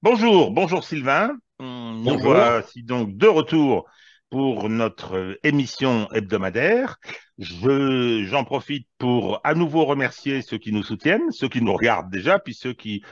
Bonjour, bonjour Sylvain. Nous Bonjour. voici donc de retour pour notre émission hebdomadaire. J'en profite pour à nouveau remercier ceux qui nous soutiennent, ceux qui nous regardent déjà, puis ceux qui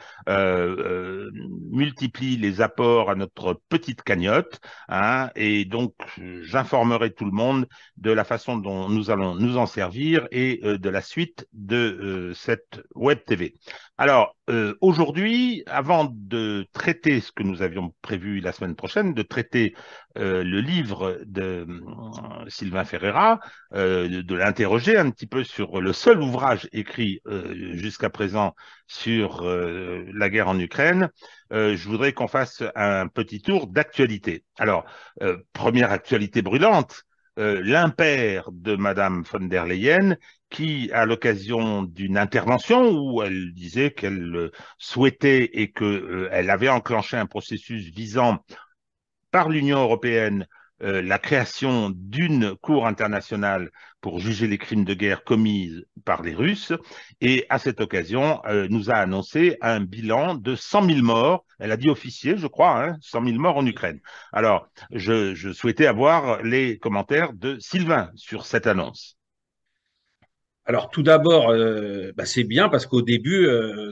multiplient les apports à notre petite cagnotte, hein. Et donc, j'informerai tout le monde de la façon dont nous allons nous en servir et de la suite de cette web TV. Alors, aujourd'hui, avant de traiter ce que nous avions prévu la semaine prochaine, de traiter le livre de Sylvain Ferreira, de l'interroger un petit peu sur le seul ouvrage écrit jusqu'à présent sur la guerre en Ukraine, je voudrais qu'on fasse un petit tour d'actualité. Alors, première actualité brûlante, l'impair de Madame von der Leyen qui, à l'occasion d'une intervention où elle disait qu'elle souhaitait et qu'elle avait enclenché un processus visant par l'Union européenne la création d'une cour internationale pour juger les crimes de guerre commis par les Russes. Et à cette occasion, nous a annoncé un bilan de 100 000 morts. Elle a dit officier, je crois, hein, 100 000 morts en Ukraine. Alors, je souhaitais avoir les commentaires de Sylvain sur cette annonce. Alors tout d'abord, c'est bien parce qu'au début,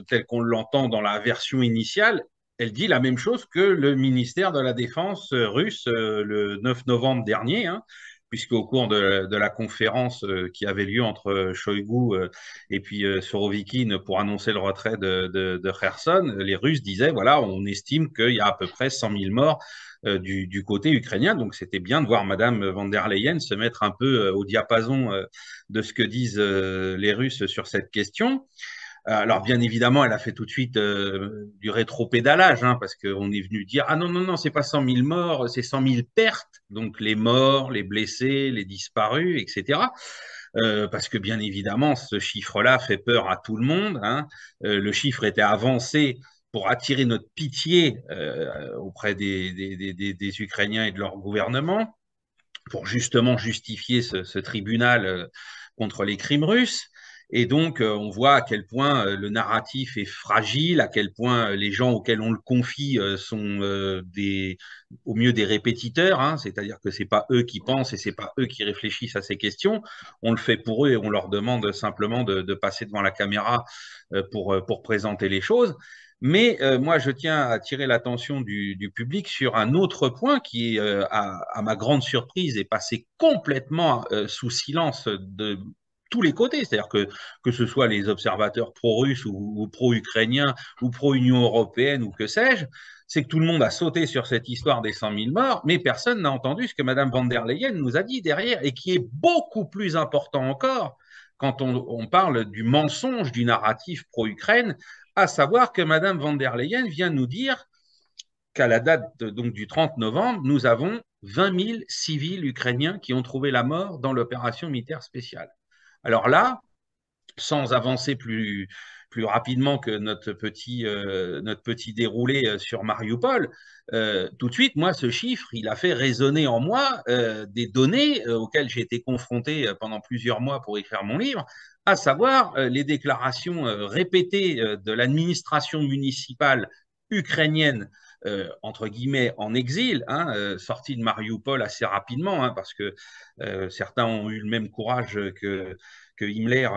tel qu'on l'entend dans la version initiale, elle dit la même chose que le ministère de la Défense russe le 9 novembre dernier, hein, puisqu'au cours de la conférence qui avait lieu entre Shoigu et puis Surovikin pour annoncer le retrait de Kherson, les Russes disaient, voilà, on estime qu'il y a à peu près 100 000 morts du côté ukrainien. Donc c'était bien de voir Madame von der Leyen se mettre un peu au diapason de ce que disent les Russes sur cette question. Alors, bien évidemment, elle a fait tout de suite du rétro-pédalage, hein, parce qu'on est venu dire ah non, non, non, c'est pas 100 000 morts, c'est 100 000 pertes, donc les morts, les blessés, les disparus, etc. Parce que, bien évidemment, ce chiffre-là fait peur à tout le monde, hein. Le chiffre était avancé pour attirer notre pitié auprès des Ukrainiens et de leur gouvernement, pour justement justifier ce tribunal contre les crimes russes. Et donc, on voit à quel point le narratif est fragile, à quel point les gens auxquels on le confie sont au mieux des répétiteurs, hein, c'est-à-dire que c'est pas eux qui pensent et c'est pas eux qui réfléchissent à ces questions. On le fait pour eux et on leur demande simplement de passer devant la caméra pour présenter les choses. Mais moi, je tiens à attirer l'attention du public sur un autre point qui, à ma grande surprise, est passé complètement sous silence de tous les côtés. C'est-à-dire que ce soit les observateurs pro-russes ou pro-ukrainiens ou pro-Union européenne ou que sais-je, c'est que tout le monde a sauté sur cette histoire des 100 000 morts, mais personne n'a entendu ce que Mme von der Leyen nous a dit derrière et qui est beaucoup plus important encore quand on parle du mensonge du narratif pro-Ukraine, à savoir que Mme von der Leyen vient nous dire qu'à la date donc du 30 novembre, nous avons 20 000 civils ukrainiens qui ont trouvé la mort dans l'opération militaire spéciale. Alors là, sans avancer plus rapidement que notre petit déroulé sur Mariupol, tout de suite, moi, ce chiffre, il a fait résonner en moi des données auxquelles j'ai été confronté pendant plusieurs mois pour écrire mon livre, à savoir les déclarations répétées de l'administration municipale ukrainienne entre guillemets en exil, hein, sorti de Mariupol assez rapidement, hein, parce que certains ont eu le même courage que Himmler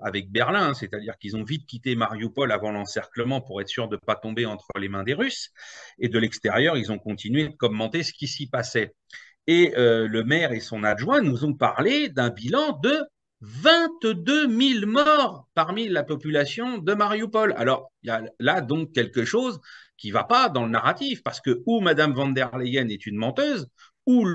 avec Berlin, hein, c'est-à-dire qu'ils ont vite quitté Mariupol avant l'encerclement pour être sûr de ne pas tomber entre les mains des Russes. Et de l'extérieur, ils ont continué de commenter ce qui s'y passait. Et le maire et son adjoint nous ont parlé d'un bilan de 22 000 morts parmi la population de Mariupol. Alors, il y a là donc quelque chose qui ne va pas dans le narratif, parce que ou Mme von der Leyen est une menteuse, ou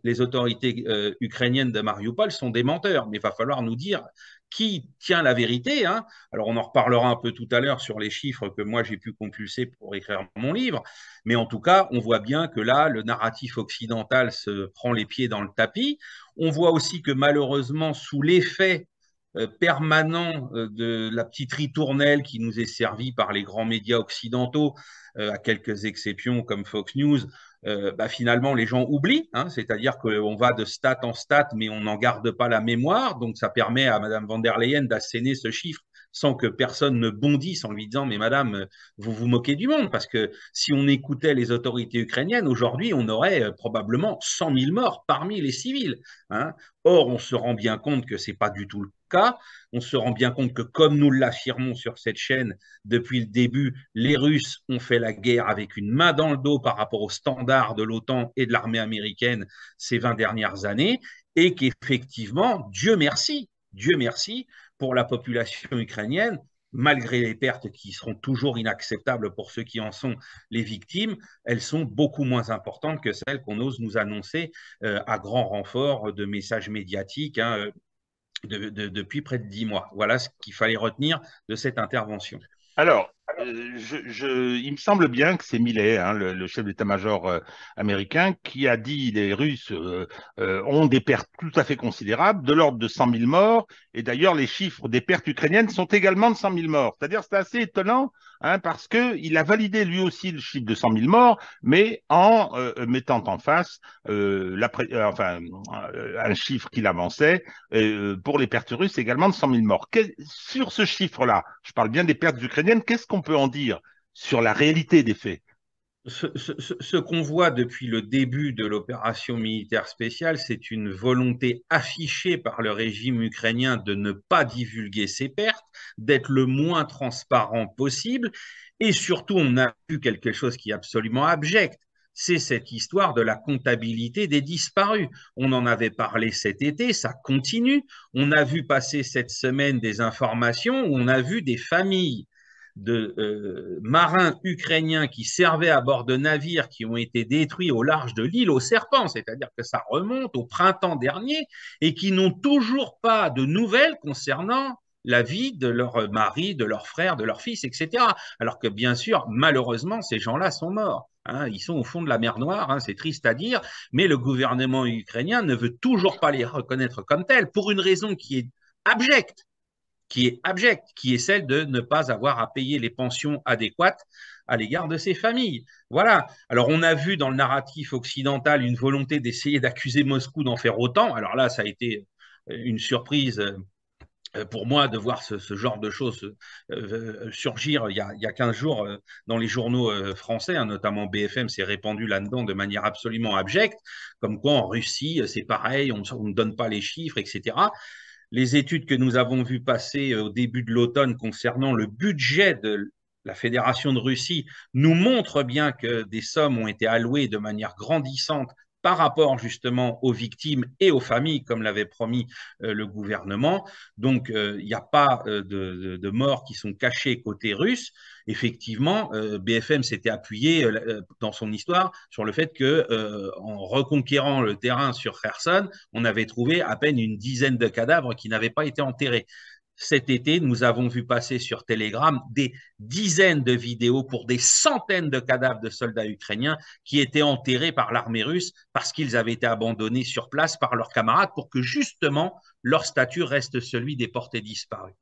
les autorités ukrainiennes de Mariupol sont des menteurs. Mais il va falloir nous dire qui tient la vérité, hein. Alors, on en reparlera un peu tout à l'heure sur les chiffres que moi j'ai pu compulser pour écrire mon livre. Mais en tout cas, on voit bien que là, le narratif occidental se prend les pieds dans le tapis. On voit aussi que malheureusement, sous l'effet permanent de la petite ritournelle qui nous est servie par les grands médias occidentaux, à quelques exceptions comme Fox News, finalement les gens oublient, hein, c'est-à-dire qu'on va de stat en stat, mais on n'en garde pas la mémoire. Donc ça permet à Mme von der Leyen d'asséner ce chiffre sans que personne ne bondisse en lui disant « Mais madame, vous vous moquez du monde », parce que si on écoutait les autorités ukrainiennes, aujourd'hui, on aurait probablement 100 000 morts parmi les civils. Hein. Or, on se rend bien compte que ce n'est pas du tout le cas. On se rend bien compte que, comme nous l'affirmons sur cette chaîne depuis le début, les Russes ont fait la guerre avec une main dans le dos par rapport aux standards de l'OTAN et de l'armée américaine ces 20 dernières années, et qu'effectivement, Dieu merci, pour la population ukrainienne, malgré les pertes qui seront toujours inacceptables pour ceux qui en sont les victimes, elles sont beaucoup moins importantes que celles qu'on ose nous annoncer à grand renfort de messages médiatiques depuis près de 10 mois. Voilà ce qu'il fallait retenir de cette intervention. Alors, il me semble bien que c'est Millet, hein, le chef d'état-major américain, qui a dit les Russes ont des pertes tout à fait considérables, de l'ordre de 100 000 morts, et d'ailleurs les chiffres des pertes ukrainiennes sont également de 100 000 morts. C'est-à-dire c'est assez étonnant, hein, parce qu'il a validé lui aussi le chiffre de 100 000 morts, mais en mettant en face un chiffre qu'il avançait pour les pertes russes également de 100 000 morts. Sur ce chiffre-là, je parle bien des pertes ukrainiennes, qu'est-ce qu'on peut en dire sur la réalité des faits? Ce qu'on voit depuis le début de l'opération militaire spéciale, c'est une volonté affichée par le régime ukrainien de ne pas divulguer ses pertes, d'être le moins transparent possible. Et surtout, on a vu quelque chose qui est absolument abject. C'est cette histoire de la comptabilité des disparus. On en avait parlé cet été, ça continue. On a vu passer cette semaine des informations où on a vu des familles de marins ukrainiens qui servaient à bord de navires qui ont été détruits au large de l'île aux serpents, c'est-à-dire que ça remonte au printemps dernier, et qui n'ont toujours pas de nouvelles concernant la vie de leur mari, de leur frère, de leur fils, etc. Alors que bien sûr, malheureusement, ces gens-là sont morts. Hein, ils sont au fond de la mer Noire, hein, c'est triste à dire, mais le gouvernement ukrainien ne veut toujours pas les reconnaître comme tels, pour une raison abjecte qui est celle de ne pas avoir à payer les pensions adéquates à l'égard de ces familles. Voilà. Alors, on a vu dans le narratif occidental une volonté d'essayer d'accuser Moscou d'en faire autant. Alors là, ça a été une surprise pour moi de voir ce genre de choses surgir il y a 15 jours dans les journaux français, hein, notamment BFM s'est répandu là-dedans de manière absolument abjecte, comme quoi en Russie, c'est pareil, on ne donne pas les chiffres, etc. Les études que nous avons vues passer au début de l'automne concernant le budget de la Fédération de Russie nous montrent bien que des sommes ont été allouées de manière grandissante par rapport justement aux victimes et aux familles, comme l'avait promis le gouvernement. Donc, il n'y a pas de morts qui sont cachés côté russe. Effectivement, BFM s'était appuyé dans son histoire sur le fait que, en reconquérant le terrain sur Kherson, on avait trouvé à peine une dizaine de cadavres qui n'avaient pas été enterrés. Cet été, nous avons vu passer sur Telegram des dizaines de vidéos pour des centaines de cadavres de soldats ukrainiens qui étaient enterrés par l'armée russe parce qu'ils avaient été abandonnés sur place par leurs camarades pour que justement leur statut reste celui des portés disparus.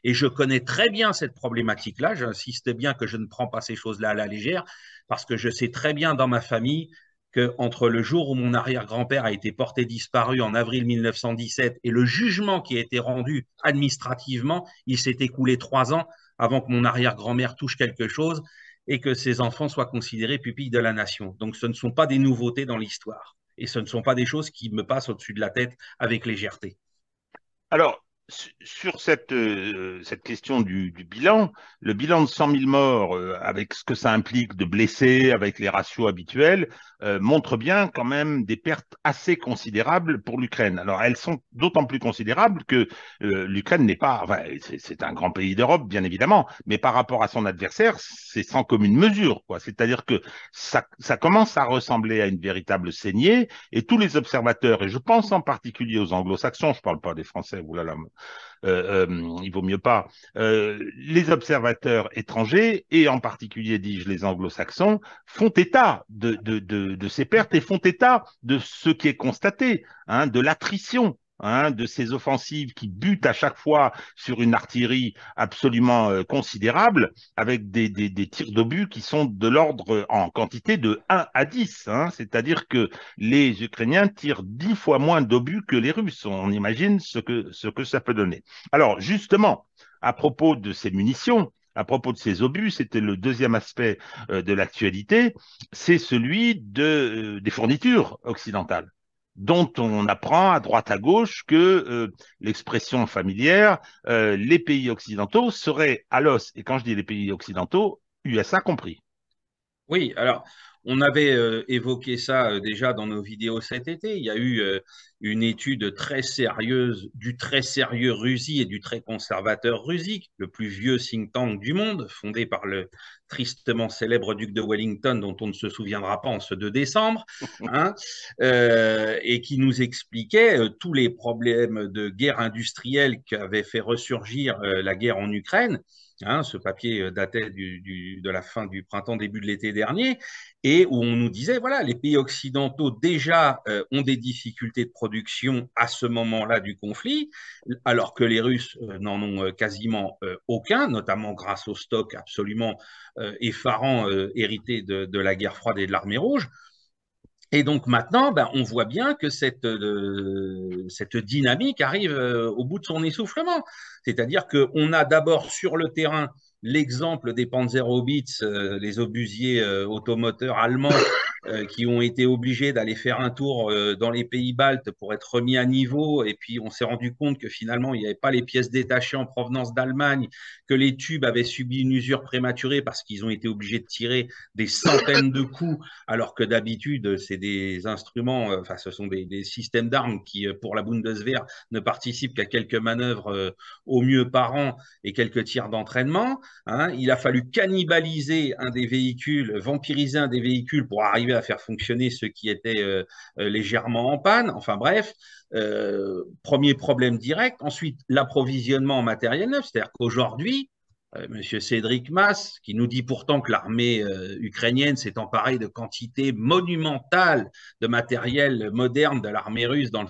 Et je connais très bien cette problématique-là. J'insiste bien que je ne prends pas ces choses-là à la légère parce que je sais très bien dans ma famille qu'entre le jour où mon arrière-grand-père a été porté disparu en avril 1917 et le jugement qui a été rendu administrativement, il s'est écoulé 3 ans avant que mon arrière-grand-mère touche quelque chose et que ses enfants soient considérés pupilles de la nation. Donc ce ne sont pas des nouveautés dans l'histoire et ce ne sont pas des choses qui me passent au-dessus de la tête avec légèreté. Alors, sur cette question du bilan, le bilan de 100 000 morts, avec ce que ça implique de blessés, avec les ratios habituels, montre bien quand même des pertes assez considérables pour l'Ukraine. Alors, elles sont d'autant plus considérables que l'Ukraine n'est pas, enfin, c'est un grand pays d'Europe, bien évidemment, mais par rapport à son adversaire, c'est sans commune mesure, quoi. C'est-à-dire que ça commence à ressembler à une véritable saignée, et tous les observateurs, et je pense en particulier aux anglo-saxons, je ne parle pas des Français, oulala, il vaut mieux pas. Les observateurs étrangers, et en particulier, dis-je, les anglo-saxons, font état de ces pertes et font état de ce qui est constaté, hein, de l'attrition. Hein, de ces offensives qui butent à chaque fois sur une artillerie absolument considérable, avec des tirs d'obus qui sont de l'ordre en quantité de 1 à 10. Hein, c'est-à-dire que les Ukrainiens tirent 10 fois moins d'obus que les Russes. On imagine ce que ça peut donner. Alors, justement, à propos de ces munitions, à propos de ces obus, c'était le deuxième aspect de l'actualité, c'est celui des fournitures occidentales, dont on apprend à droite à gauche que l'expression familière, les pays occidentaux seraient à l'os. Et quand je dis les pays occidentaux, USA compris. Oui, alors on avait évoqué ça déjà dans nos vidéos cet été. Il y a eu une étude très sérieuse du très sérieux Russie et du très conservateur Russie, le plus vieux think tank du monde, fondé par le tristement célèbre duc de Wellington, dont on ne se souviendra pas en ce 2 décembre, hein, et qui nous expliquait tous les problèmes de guerre industrielle qu'avait fait ressurgir la guerre en Ukraine. Hein, ce papier datait de la fin du printemps, début de l'été dernier, et où on nous disait, voilà, les pays occidentaux déjà ont des difficultés de production à ce moment-là du conflit, alors que les Russes n'en ont quasiment aucun, notamment grâce au stock absolument effarant hérité de la guerre froide et de l'armée rouge. Et donc maintenant, ben, on voit bien que cette dynamique arrive au bout de son essoufflement. C'est-à-dire qu'on a d'abord sur le terrain l'exemple des Panzerhaubitz, les obusiers automoteurs allemands qui ont été obligés d'aller faire un tour dans les pays baltes pour être remis à niveau. Et puis on s'est rendu compte que finalement, il n'y avait pas les pièces détachées en provenance d'Allemagne, que les tubes avaient subi une usure prématurée parce qu'ils ont été obligés de tirer des centaines de coups alors que d'habitude, c'est des instruments, enfin, ce sont des systèmes d'armes qui, pour la Bundeswehr, ne participent qu'à quelques manœuvres au mieux par an et quelques tirs d'entraînement. Hein. Il a fallu cannibaliser un des véhicules, vampiriser un des véhicules pour arriver à faire fonctionner ceux qui étaient légèrement en panne. Enfin bref, premier problème direct. Ensuite, l'approvisionnement en matériel neuf, c'est-à-dire qu'aujourd'hui, Monsieur Cédric Mass, qui nous dit pourtant que l'armée ukrainienne s'est emparée de quantités monumentales de matériel moderne de l'armée russe dans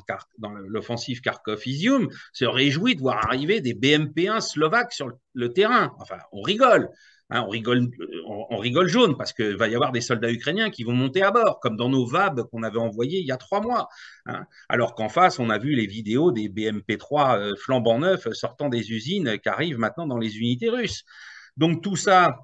l'offensive Kharkov-Izium, se réjouit de voir arriver des BMP-1 slovaques sur le terrain. Enfin, on rigole. Hein, on rigole jaune parce qu'il va y avoir des soldats ukrainiens qui vont monter à bord, comme dans nos VAB qu'on avait envoyés il y a 3 mois. Hein, alors qu'en face, on a vu les vidéos des BMP-3 flambant neufs sortant des usines qui arrivent maintenant dans les unités russes. Donc tout ça,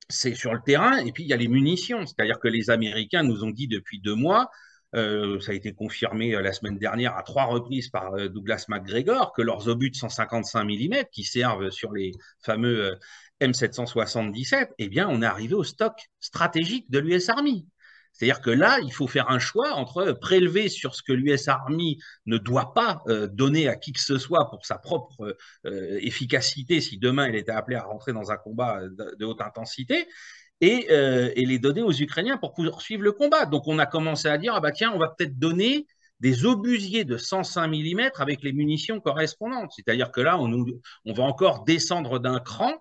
c'est sur le terrain. Et puis il y a les munitions. C'est-à-dire que les Américains nous ont dit depuis 2 mois, ça a été confirmé la semaine dernière à 3 reprises par Douglas McGregor, que leurs obus de 155 mm qui servent sur les fameux M777, eh bien, on est arrivé au stock stratégique de l'US Army. C'est-à-dire que là, il faut faire un choix entre prélever sur ce que l'US Army ne doit pas donner à qui que ce soit pour sa propre efficacité si demain elle était appelée à rentrer dans un combat de haute intensité, et les donner aux Ukrainiens pour poursuivre le combat. Donc on a commencé à dire, ah bah tiens, on va peut-être donner des obusiers de 105 mm avec les munitions correspondantes. C'est-à-dire que là, on va encore descendre d'un cran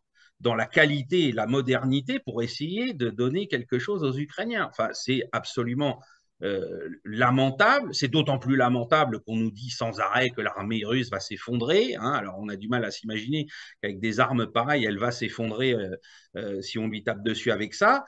dans la qualité et la modernité pour essayer de donner quelque chose aux Ukrainiens. Enfin, c'est absolument lamentable. C'est d'autant plus lamentable qu'on nous dit sans arrêt que l'armée russe va s'effondrer. Hein. Alors, on a du mal à s'imaginer qu'avec des armes pareilles, elle va s'effondrer si on lui tape dessus avec ça.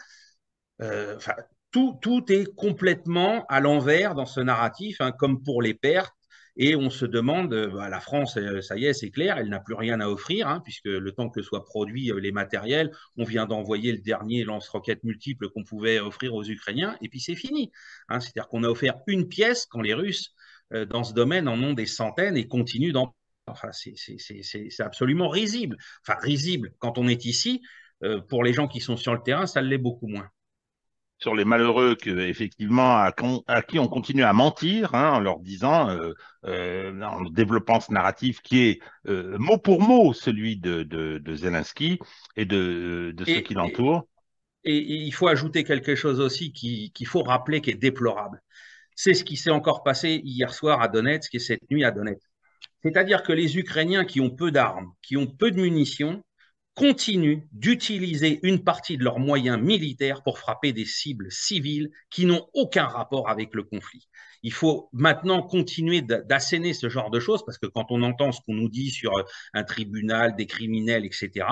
Enfin, tout est complètement à l'envers dans ce narratif, hein, comme pour les pertes. Et on se demande, bah, la France, ça y est, c'est clair, elle n'a plus rien à offrir, hein, puisque le temps que soient produits les matériels, on vient d'envoyer le dernier lance-roquettes multiple qu'on pouvait offrir aux Ukrainiens, et puis c'est fini. Hein, c'est-à-dire qu'on a offert une pièce quand les Russes, dans ce domaine, en ont des centaines et continuent d'en. Enfin, c'est absolument risible. Enfin, risible quand on est ici. Pour les gens qui sont sur le terrain, ça l'est beaucoup moins. Sur les malheureux effectivement à qui on continue à mentir, hein, en leur disant, en développant ce narratif qui est mot pour mot celui de Zelensky et de ceux qui Et, et, l'entourent. et il faut ajouter quelque chose aussi qu'il faut rappeler qui est déplorable. C'est ce qui s'est encore passé hier soir à Donetsk et cette nuit à Donetsk. C'est-à-dire que les Ukrainiens qui ont peu d'armes, qui ont peu de munitions, continuent d'utiliser une partie de leurs moyens militaires pour frapper des cibles civiles qui n'ont aucun rapport avec le conflit. Il faut maintenant continuer d'asséner ce genre de choses parce que quand on entend ce qu'on nous dit sur un tribunal, des criminels, etc.,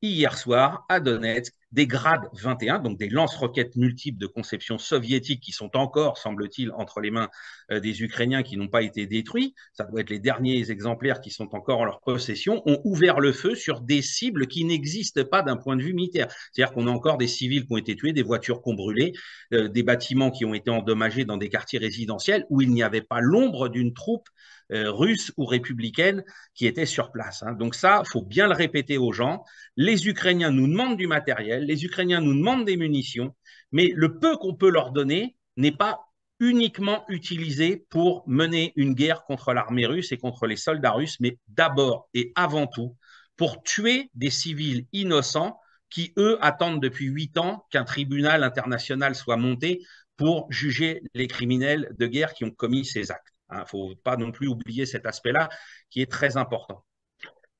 hier soir, à Donetsk, des Grad 21, donc des lance-roquettes multiples de conception soviétique qui sont encore, semble-t-il, entre les mains des Ukrainiens qui n'ont pas été détruits. Ça doit être les derniers exemplaires qui sont encore en leur possession, ont ouvert le feu sur des cibles qui n'existent pas d'un point de vue militaire. C'est-à-dire qu'on a encore des civils qui ont été tués, des voitures qui ont brûlé, des bâtiments qui ont été endommagés dans des quartiers résidentiels où il n'y avait pas l'ombre d'une troupe russe ou républicaine qui était sur place. Hein. Donc ça, il faut bien le répéter aux gens. Les Ukrainiens nous demandent du matériel, les Ukrainiens nous demandent des munitions, mais le peu qu'on peut leur donner n'est pas uniquement utilisé pour mener une guerre contre l'armée russe et contre les soldats russes, mais d'abord et avant tout pour tuer des civils innocents qui, eux, attendent depuis 8 ans qu'un tribunal international soit monté pour juger les criminels de guerre qui ont commis ces actes. Il ne faut pas non plus oublier cet aspect-là qui est très important.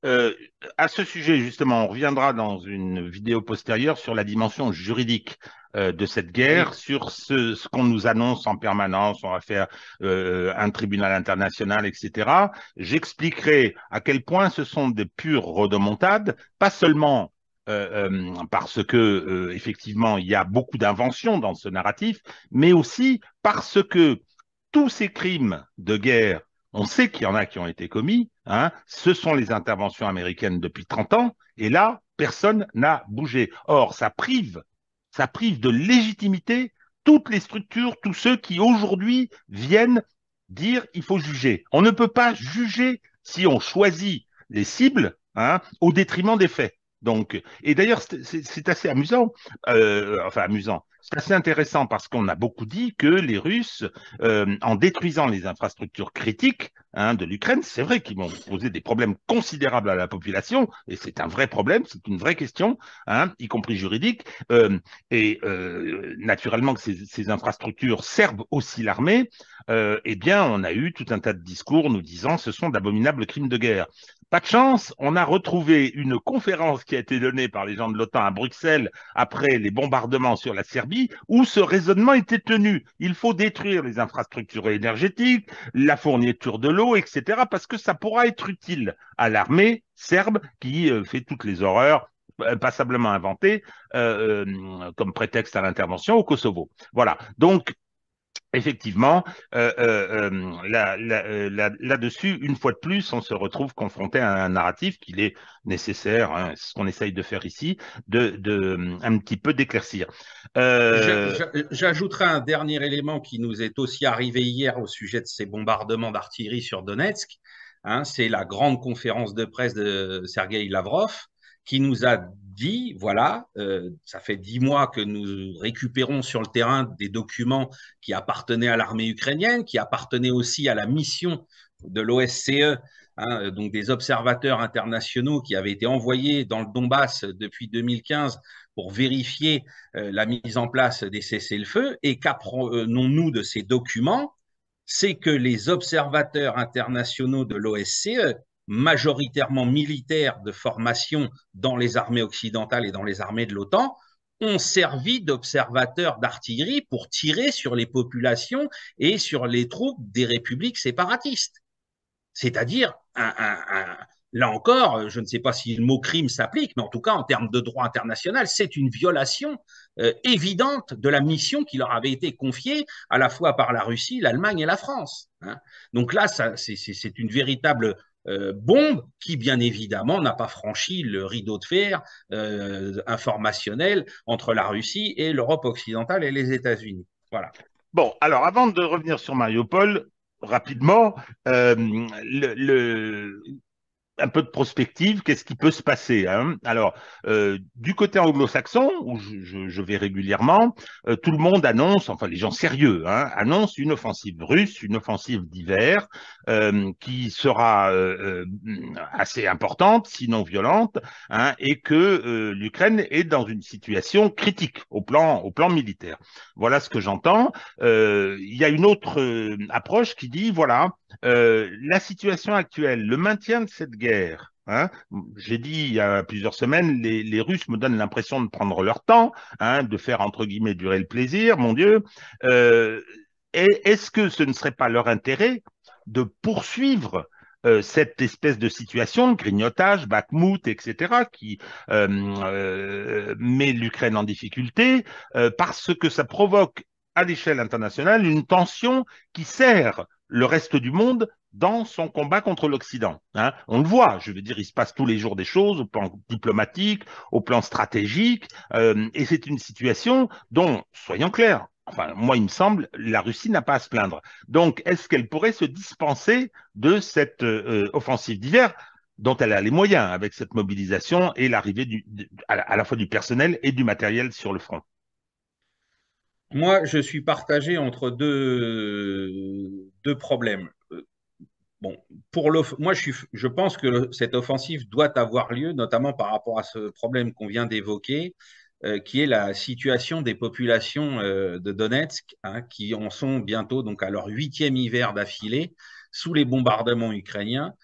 Euh, à ce sujet, justement, on reviendra dans une vidéo postérieure sur la dimension juridique de cette guerre, Oui. sur ce qu'on nous annonce en permanence, on va faire un tribunal international, etc. J'expliquerai à quel point ce sont des pures rodomontades, pas seulement parce que effectivement il y a beaucoup d'inventions dans ce narratif, mais aussi parce que tous ces crimes de guerre, on sait qu'il y en a qui ont été commis, hein, ce sont les interventions américaines depuis 30 ans, et là, personne n'a bougé. Or, ça prive de légitimité toutes les structures, tous ceux qui aujourd'hui viennent dire il faut juger. On ne peut pas juger si on choisit les cibles, hein, au détriment des faits. Donc, et d'ailleurs, c'est assez amusant, enfin amusant, c'est assez intéressant parce qu'on a beaucoup dit que les Russes, en détruisant les infrastructures critiques, hein, de l'Ukraine, c'est vrai qu'ils vont poser des problèmes considérables à la population, et c'est un vrai problème, c'est une vraie question, hein, y compris juridique, naturellement que ces infrastructures servent aussi l'armée, eh bien, on a eu tout un tas de discours nous disant ce sont d'abominables crimes de guerre. Pas de chance, on a retrouvé une conférence qui a été donnée par les gens de l'OTAN à Bruxelles après les bombardements sur la Serbie, où ce raisonnement était tenu. Il faut détruire les infrastructures énergétiques, la fourniture de l'eau, etc., parce que ça pourra être utile à l'armée serbe qui fait toutes les horreurs passablement inventées comme prétexte à l'intervention au Kosovo. Voilà. Donc, effectivement, là-dessus, une fois de plus, on se retrouve confronté à un narratif qu'il est nécessaire, hein, c'est ce qu'on essaye de faire ici, un petit peu d'éclaircir. Euh, J'ajouterai un dernier élément qui nous est aussi arrivé hier au sujet de ces bombardements d'artillerie sur Donetsk. Hein, c'est la grande conférence de presse de Sergueï Lavrov qui nous a dit, voilà, ça fait 10 mois que nous récupérons sur le terrain des documents qui appartenaient à l'armée ukrainienne, qui appartenaient aussi à la mission de l'OSCE, hein, donc des observateurs internationaux qui avaient été envoyés dans le Donbass depuis 2015 pour vérifier la mise en place des cessez-le-feu. Et qu'apprenons-nous de ces documents? C'est que les observateurs internationaux de l'OSCE, majoritairement militaires de formation dans les armées occidentales et dans les armées de l'OTAN, ont servi d'observateurs d'artillerie pour tirer sur les populations et sur les troupes des républiques séparatistes. C'est-à-dire, là encore, je ne sais pas si le mot crime s'applique, mais en tout cas, en termes de droit international, c'est une violation évidente de la mission qui leur avait été confiée à la fois par la Russie, l'Allemagne et la France. Hein. Donc là, c'est une véritable bombe qui, bien évidemment, n'a pas franchi le rideau de fer informationnel entre la Russie et l'Europe occidentale et les États-Unis. Voilà. bon, alors avant de revenir sur Mariupol, rapidement, un peu de prospective, qu'est-ce qui peut se passer, hein? Alors, du côté anglo-saxon, où je vais régulièrement, tout le monde annonce, enfin les gens sérieux, hein, annoncent une offensive russe, une offensive d'hiver, qui sera assez importante, sinon violente, hein, et que l'Ukraine est dans une situation critique au plan militaire. Voilà ce que j'entends. Il y a une autre approche qui dit, voilà, la situation actuelle, le maintien de cette guerre, hein, j'ai dit il y a plusieurs semaines, les Russes me donnent l'impression de prendre leur temps, hein, de faire entre guillemets durer le plaisir, mon Dieu. Euh, Est-ce que ce ne serait pas leur intérêt de poursuivre cette espèce de situation, de grignotage, Bakhmout, etc., qui met l'Ukraine en difficulté, parce que ça provoque à l'échelle internationale une tension qui sert le reste du monde dans son combat contre l'Occident. Hein. On le voit, je veux dire, il se passe tous les jours des choses au plan diplomatique, au plan stratégique, et c'est une situation dont, soyons clairs, enfin, moi, il me semble, la Russie n'a pas à se plaindre. Donc, est-ce qu'elle pourrait se dispenser de cette offensive d'hiver dont elle a les moyens avec cette mobilisation et l'arrivée à la fois du personnel et du matériel sur le front? Moi, je suis partagé entre deux problèmes. Bon, moi, je pense que cette offensive doit avoir lieu, notamment par rapport à ce problème qu'on vient d'évoquer, qui est la situation des populations de Donetsk, hein, qui en sont bientôt donc à leur 8e hiver d'affilée sous les bombardements ukrainiens,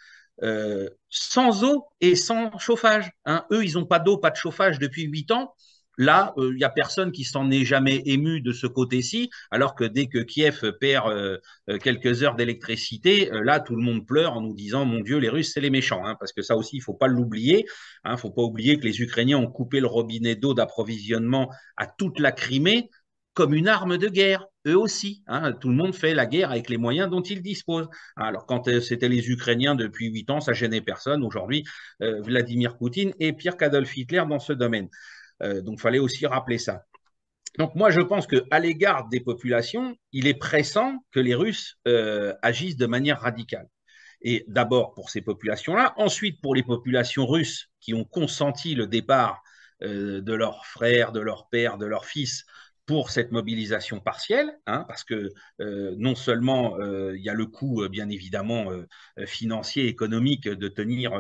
sans eau et sans chauffage. Hein. Eux, ils n'ont pas d'eau, pas de chauffage depuis 8 ans. Là, il n'y a personne qui s'en est jamais ému de ce côté-ci, alors que dès que Kiev perd quelques heures d'électricité, là, tout le monde pleure en nous disant, mon Dieu, les Russes, c'est les méchants, hein, parce que ça aussi, il ne faut pas l'oublier. Il ne faut pas oublier que les Ukrainiens ont coupé le robinet d'eau d'approvisionnement à toute la Crimée comme une arme de guerre, eux aussi. Hein, tout le monde fait la guerre avec les moyens dont il dispose. Alors, quand c'était les Ukrainiens depuis 8 ans, ça gênait personne. Aujourd'hui, Vladimir Poutine est pire qu'Adolf Hitler dans ce domaine. Donc, il fallait aussi rappeler ça. Donc, moi, je pense qu'à l'égard des populations, il est pressant que les Russes agissent de manière radicale. Et d'abord pour ces populations-là, ensuite pour les populations russes qui ont consenti le départ de leurs frères, de leurs pères, de leurs fils pour cette mobilisation partielle, hein, parce que non seulement il y a le coût, bien évidemment, financier, économique, de tenir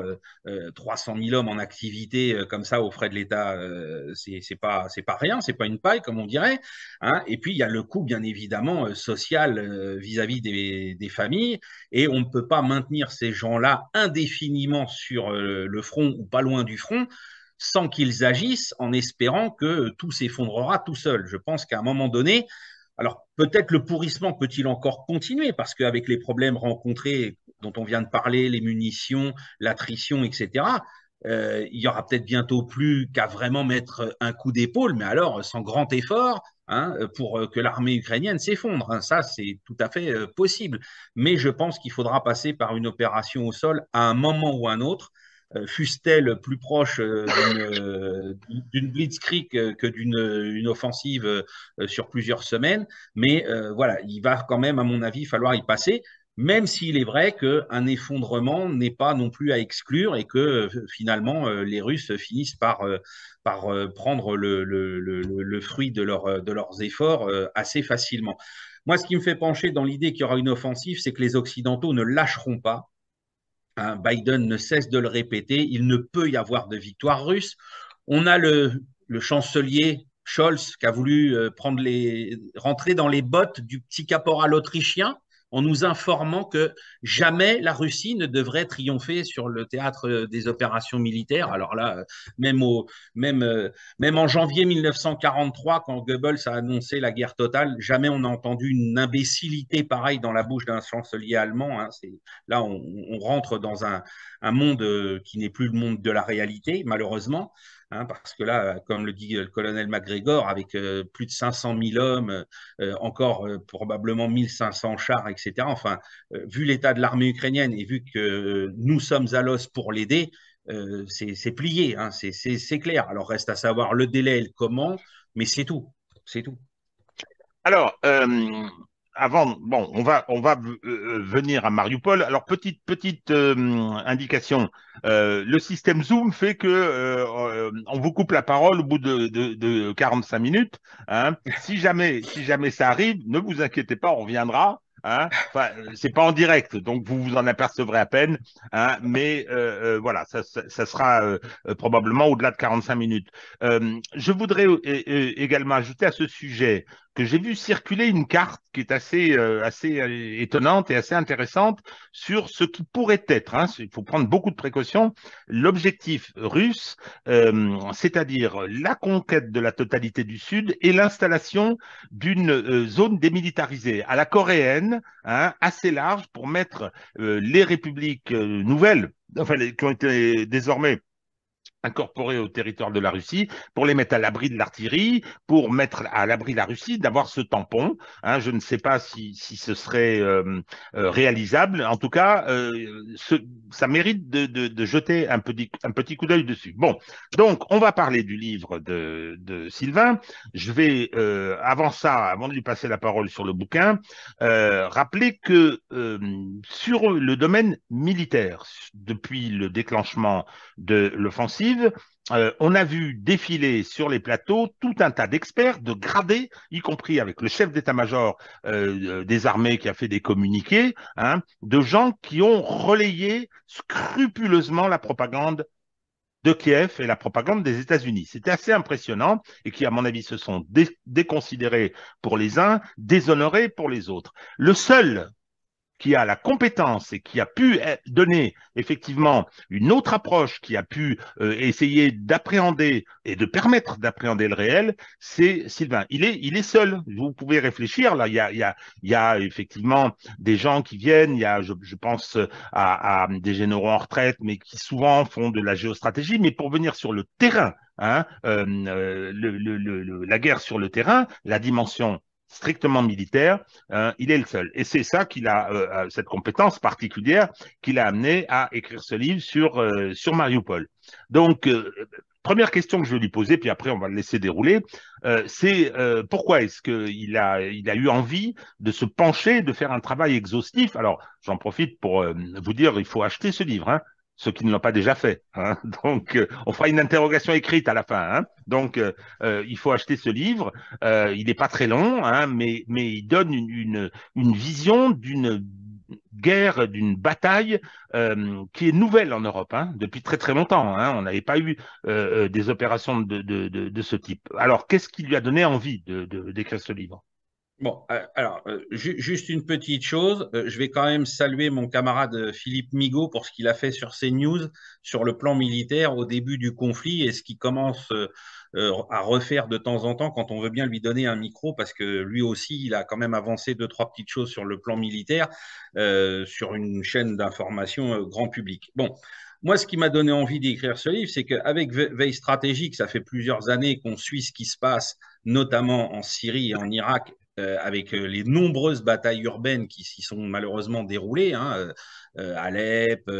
300 000 hommes en activité comme ça aux frais de l'État, c'est pas rien, c'est pas une paille, comme on dirait. Hein, et puis, il y a le coût, bien évidemment, social vis-à-vis des familles, et on ne peut pas maintenir ces gens-là indéfiniment sur le front ou pas loin du front sans qu'ils agissent en espérant que tout s'effondrera tout seul. Je pense qu'à un moment donné, alors peut-être le pourrissement peut-il encore continuer parce qu'avec les problèmes rencontrés dont on vient de parler, les munitions, l'attrition, etc., il y aura peut-être bientôt plus qu'à vraiment mettre un coup d'épaule, mais alors sans grand effort, hein, pour que l'armée ukrainienne s'effondre. Hein. Ça, c'est tout à fait possible. Mais je pense qu'il faudra passer par une opération au sol à un moment ou un autre, fût-elle plus proche d'une blitzkrieg que d'une offensive sur plusieurs semaines. Mais voilà, il va quand même, à mon avis, falloir y passer, même s'il est vrai qu'un effondrement n'est pas non plus à exclure et que finalement, les Russes finissent par prendre le fruit de leurs efforts assez facilement. Moi, ce qui me fait pencher dans l'idée qu'il y aura une offensive, c'est que les Occidentaux ne lâcheront pas. Hein, Biden ne cesse de le répéter, il ne peut y avoir de victoire russe. On a le chancelier Scholz qui a voulu rentrer dans les bottes du petit caporal autrichien en nous informant que jamais la Russie ne devrait triompher sur le théâtre des opérations militaires. Alors là, même, au, même, même en janvier 1943, quand Goebbels a annoncé la guerre totale, jamais on n'a entendu une imbécilité pareille dans la bouche d'un chancelier allemand. Hein. Là, on rentre dans un monde qui n'est plus le monde de la réalité, malheureusement. Hein, parce que là, comme le dit le colonel MacGregor, avec plus de 500 000 hommes, encore probablement 1500 chars, etc. Enfin, vu l'état de l'armée ukrainienne et vu que nous sommes à l'os pour l'aider, c'est plié, hein, c'est clair. Alors reste à savoir le délai et le comment, mais c'est tout, c'est tout. Alors, avant, bon, on va venir à Mariupol. Alors, petite indication. Le système Zoom fait que on vous coupe la parole au bout de 45 minutes. Hein. Si jamais ça arrive, ne vous inquiétez pas, on reviendra. Hein. Enfin, c'est pas en direct, donc vous vous en apercevrez à peine. Hein. Mais voilà, ça sera probablement au-delà de 45 minutes. Je voudrais également ajouter à ce sujet que j'ai vu circuler une carte qui est assez étonnante et assez intéressante sur ce qui pourrait être, hein, il faut prendre beaucoup de précautions, l'objectif russe, c'est-à-dire la conquête de la totalité du Sud et l'installation d'une zone démilitarisée à la coréenne, hein, assez large pour mettre les républiques nouvelles, enfin, qui ont été désormais incorporés au territoire de la Russie, pour les mettre à l'abri de l'artillerie, pour mettre à l'abri la Russie, d'avoir ce tampon. Hein, je ne sais pas si ce serait réalisable. En tout cas, ça mérite de jeter un petit coup d'œil dessus. Bon, donc on va parler du livre de Sylvain. Je vais, avant ça, avant de lui passer la parole sur le bouquin, rappeler que sur le domaine militaire, depuis le déclenchement de l'offensive, on a vu défiler sur les plateaux tout un tas d'experts, de gradés, y compris avec le chef d'état-major des armées qui a fait des communiqués, hein, de gens qui ont relayé scrupuleusement la propagande de Kiev et la propagande des États-Unis. C'était assez impressionnant et qui, à mon avis, se sont déconsidérés pour les uns, déshonorés pour les autres. Le seul qui a la compétence et qui a pu donner effectivement une autre approche, qui a pu essayer d'appréhender et de permettre d'appréhender le réel, c'est Sylvain. Il est seul. Vous pouvez réfléchir. Là, il y a effectivement des gens qui viennent. Il y a, je pense à des généraux en retraite, mais qui souvent font de la géostratégie. Mais pour venir sur le terrain, hein, la guerre sur le terrain, la dimension strictement militaire, il est le seul. Et c'est ça qu'il a, cette compétence particulière qui l'a amené à écrire ce livre sur Mariupol. Donc, première question que je vais lui poser, puis après on va le laisser dérouler, c'est pourquoi est-ce qu'il il a eu envie de se pencher, de faire un travail exhaustif. Alors, j'en profite pour vous dire, il faut acheter ce livre, hein, ceux qui ne l'ont pas déjà fait. Hein. Donc, on fera une interrogation écrite à la fin. Hein. Donc, il faut acheter ce livre. Il n'est pas très long, hein, mais il donne une vision d'une guerre, d'une bataille qui est nouvelle en Europe, hein, depuis très très longtemps. Hein. On n'avait pas eu des opérations de ce type. Alors, qu'est-ce qui lui a donné envie d'écrire ce livre? Bon, alors, juste une petite chose, je vais quand même saluer mon camarade Philippe Migaud pour ce qu'il a fait sur CNews, sur le plan militaire au début du conflit et ce qu'il commence à refaire de temps en temps quand on veut bien lui donner un micro, parce que lui aussi, il a quand même avancé deux, trois petites choses sur le plan militaire, sur une chaîne d'information grand public. Bon. Moi, ce qui m'a donné envie d'écrire ce livre, c'est qu'avec Veille stratégique, ça fait plusieurs années qu'on suit ce qui se passe, notamment en Syrie et en Irak, avec les nombreuses batailles urbaines qui s'y sont malheureusement déroulées, hein, Alep,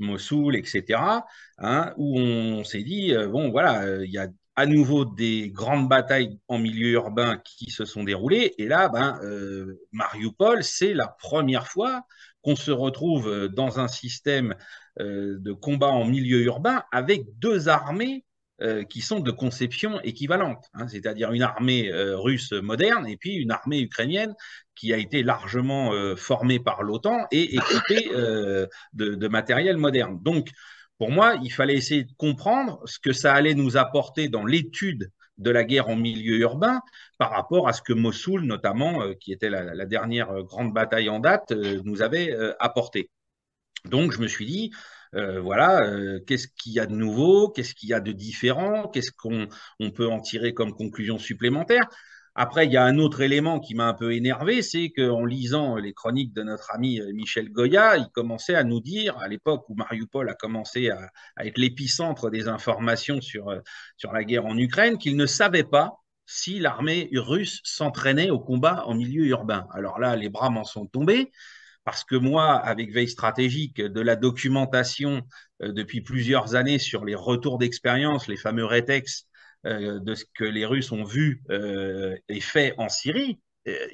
Mossoul, etc., hein, où on s'est dit, bon, voilà, il y a à nouveau des grandes batailles en milieu urbain qui se sont déroulées. Et là, ben, Mariupol, c'est la première fois qu'on se retrouve dans un système de combat en milieu urbain avec deux armées qui sont de conception équivalente, hein, c'est-à-dire une armée russe moderne et puis une armée ukrainienne qui a été largement formée par l'OTAN et équipée de matériel moderne. Donc, pour moi, il fallait essayer de comprendre ce que ça allait nous apporter dans l'étude de la guerre en milieu urbain par rapport à ce que Mossoul, notamment, qui était la dernière grande bataille en date, nous avait apporté. Donc, je me suis dit, voilà, qu'est-ce qu'il y a de nouveau, qu'est-ce qu'il y a de différent, qu'est-ce qu'on peut en tirer comme conclusion supplémentaire. Après, il y a un autre élément qui m'a un peu énervé, c'est qu'en lisant les chroniques de notre ami Michel Goya, il commençait à nous dire, à l'époque où Mariupol a commencé à être l'épicentre des informations sur la guerre en Ukraine, qu'il ne savait pas si l'armée russe s'entraînait au combat en milieu urbain. Alors là, les bras m'en sont tombés parce que moi, avec Veille stratégique, de la documentation depuis plusieurs années sur les retours d'expérience, les fameux rétex de ce que les Russes ont vu et fait en Syrie,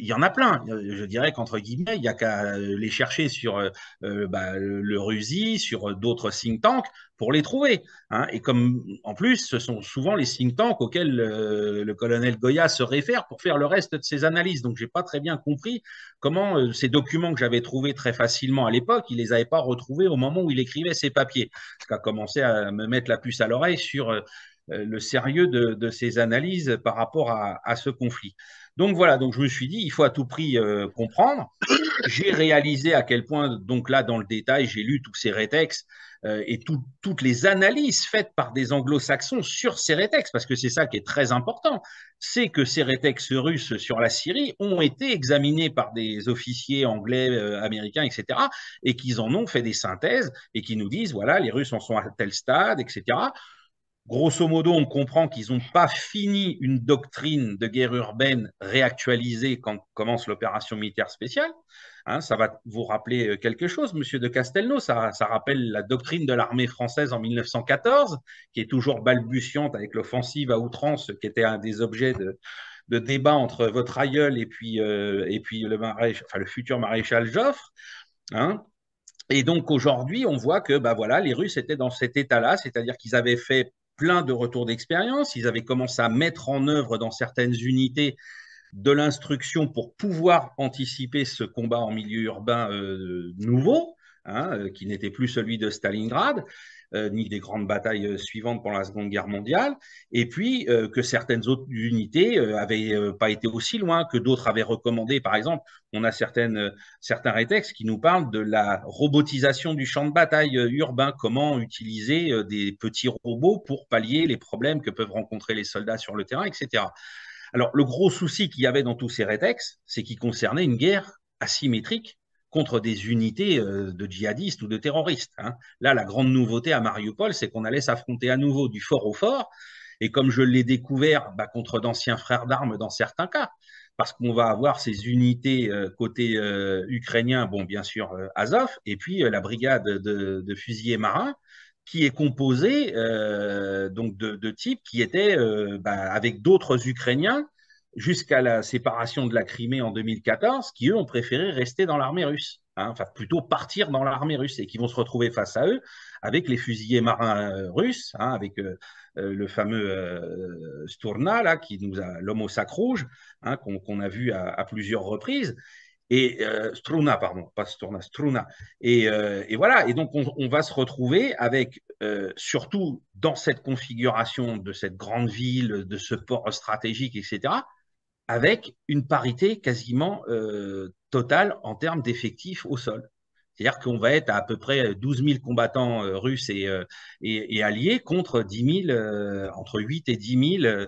il y en a plein. Je dirais qu'entre guillemets, il n'y a qu'à les chercher sur le RUSI, sur d'autres think tanks pour les trouver. Hein. Et comme en plus, ce sont souvent les think tanks auxquels le colonel Goya se réfère pour faire le reste de ses analyses. Donc, je n'ai pas très bien compris comment ces documents que j'avais trouvés très facilement à l'époque, il ne les avait pas retrouvés au moment où il écrivait ses papiers. Ce qui a commencé à me mettre la puce à l'oreille sur le sérieux de ses analyses par rapport à ce conflit. Donc voilà, donc je me suis dit, il faut à tout prix comprendre. J'ai réalisé à quel point, donc là, dans le détail, j'ai lu tous ces rétextes et toutes les analyses faites par des anglo-saxons sur ces rétextes, parce que c'est ça qui est très important, c'est que ces rétextes russes sur la Syrie ont été examinés par des officiers anglais, américains, etc., et qu'ils en ont fait des synthèses et qui nous disent, voilà, les Russes en sont à tel stade, etc. Grosso modo, on comprend qu'ils n'ont pas fini une doctrine de guerre urbaine réactualisée quand commence l'opération militaire spéciale. Hein, ça va vous rappeler quelque chose, monsieur de Castelnau. Ça rappelle la doctrine de l'armée française en 1914, qui est toujours balbutiante avec l'offensive à outrance, qui était un des objets de débat entre votre aïeul et puis le futur maréchal Joffre. Hein. Et donc aujourd'hui, on voit que bah voilà, les Russes étaient dans cet état-là, c'est-à-dire qu'ils avaient fait plein de retours d'expérience, ils avaient commencé à mettre en œuvre dans certaines unités de l'instruction pour pouvoir anticiper ce combat en milieu urbain nouveau, hein, qui n'était plus celui de Stalingrad, ni des grandes batailles suivantes pendant la Seconde Guerre mondiale, et puis que certaines autres unités avaient pas été aussi loin, que d'autres avaient recommandé. Par exemple, on a certains rétextes qui nous parlent de la robotisation du champ de bataille urbain, comment utiliser des petits robots pour pallier les problèmes que peuvent rencontrer les soldats sur le terrain, etc. Alors, le gros souci qu'il y avait dans tous ces rétextes, c'est qu'ils concernaient une guerre asymétrique contre des unités de djihadistes ou de terroristes. Hein. Là, la grande nouveauté à Mariupol, c'est qu'on allait s'affronter à nouveau du fort au fort, et comme je l'ai découvert, bah, contre d'anciens frères d'armes dans certains cas, parce qu'on va avoir ces unités côté ukrainien, bon, bien sûr, Azov, et puis la brigade de fusiliers marins, qui est composé donc de types qui étaient bah, avec d'autres Ukrainiens jusqu'à la séparation de la Crimée en 2014, qui eux ont préféré rester dans l'armée russe, hein, enfin plutôt partir dans l'armée russe et qui vont se retrouver face à eux avec les fusiliers marins russes, hein, avec le fameux Stourna, là, qui nous a l'homme au sac rouge, hein, qu'on a vu à plusieurs reprises. Et Struna, pardon, pas Struna, Struna. Et voilà, et donc on va se retrouver avec, surtout dans cette configuration de cette grande ville, de ce port stratégique, etc., avec une parité quasiment totale en termes d'effectifs au sol. C'est-à-dire qu'on va être à peu près 12 000 combattants russes et alliés contre 10 000, entre 8 et 10 000